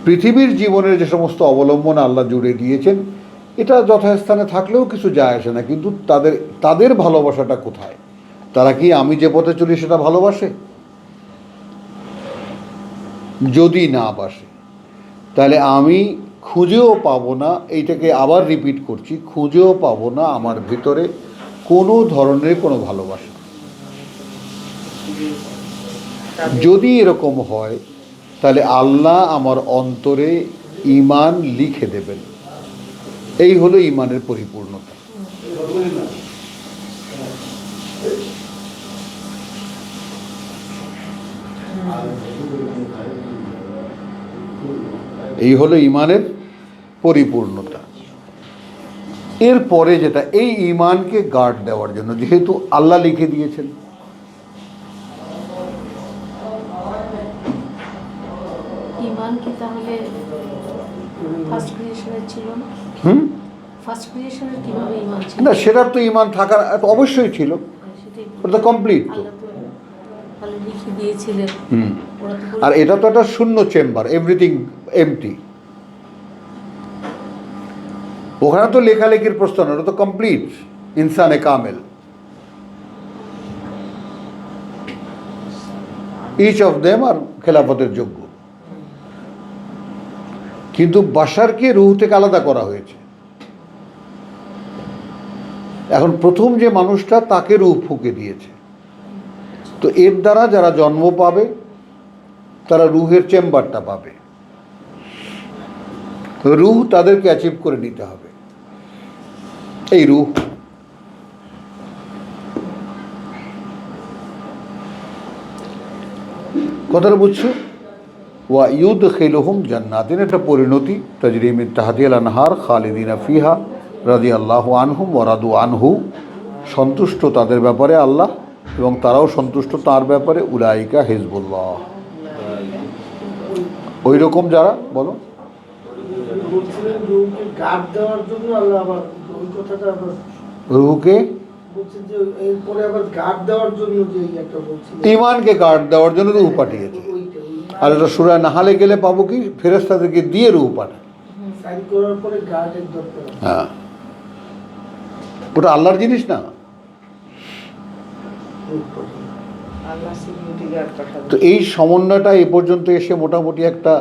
পৃথিবীর জীবনের যে সমস্ত অবলম্বন আল্লাহ জুড়ে দিয়েছেন, এটা যথাস্থানে থাকলেও কিছু যায় আসে না, কিন্তু তাদের ভালোবাসাটা কোথায়? তারা কি আমি যে পথে চলি সেটা ভালোবাসে? যদি না বাসে তাহলে আমি খুঁজেও পাবো না, এইটাকে আবার রিপিট করছি, খুঁজেও পাবো না আমার ভিতরে কোনো ধরনের কোনো ভালোবাসা। যদি এরকম হয় তাহলে আল্লাহ আমার অন্তরে ঈমান লিখে দেবেন। এই হলো ঈমানের পরিপূর্ণতা। এই হলো ঈমানের পরিপূর্ণতা। এরপরে যেটা, এই ঈমানকে গার্ড দেওয়ার জন্য যেহেতু আল্লাহ লিখে দিয়েছেন, ঈমান কি তাহলে ফার্স্ট ক্রিয়েশনের ছিল না? ফার্স্ট ক্রিয়েশনের কিভাবে ঈমান ছিল? না, সেটার তো ঈমান থাকার অবশ্যই ছিল, সেটাই ওটা তো কমপ্লিট তো। আল্লাহ তো তাহলে লিখে দিয়েছিলেন। ওরা তো আর এটা তো একটা শূন্য চেম্বার, এভরিথিং এমটি। ওখানে তো লেখালেখির প্রশ্ন না, ওটা তো কমপ্লিট ইনসানে কামেল। ইচ অফ দেম আর খেলাফতের যোগ্য, কিন্তু বাশারকে রূহ থেকে আলাদা করা হয়েছে। এখন প্রথম যে মানুষটা তাকে রূহ ফুঁকে দিয়েছে, তো এর দ্বারা যারা জন্ম পাবে তারা রূহের চেম্বারটা পাবে। রূহ তাদেরকে অ্যাচিভ করে নিতে হবে। এই রূহ কথাটা বুঝছো? ওয়া ইউদখিলুহুম জান্নাতিন, একটা পরিণতি, তাজরি মিন তাহতিহাল আনহার খালিদিনা ফিহা রাদিয়াল্লাহু আনহুম ওয়া রাদু আনহু, সন্তুষ্ট তাদের ব্যাপারে আল্লাহ এবং তারাও সন্তুষ্ট তার ব্যাপারে। উলাইকা হিজবুল্লাহ, ওই রকম যারা, বলো। বলছিলেন রুহকে গার্ড দেওয়ার জন্য আল্লাহ আবার ওই কথাটা আবার রূহকে বলছেন যে এরপরে আবার গার্ড দেওয়ার জন্য যে একটা বলছিলেন, ঈমানকে গার্ড দেওয়ার জন্য রূহ পাঠিয়েছে। আর এটা সূরা নাহালে গেলে পাবো কি, ফেরেশতাদেরকে দিয়ে রূহ পাঠায়। সাইন করার পরে গার্ডের দরকার। হ্যাঁ, ওটা আল্লাহর জিনিস না। আল্লাহ সিকিউরিটি গার্ড পাঠাবে। তো এই সমন্বয়টা এ পর্যন্ত এসে মোটামুটি একটা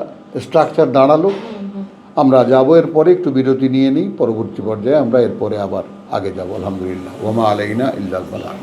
স্ট্রাকচার দাঁড়ালো। আমরা যাবো এরপরে, একটু বিরতি নিয়ে নিই, পরবর্তী পর্যায়ে আমরা এরপরে আবার আগে যাবো। আলহামদুলিল্লাহ, ওয়া মা আলাইনা ইল্লাল বালাগ।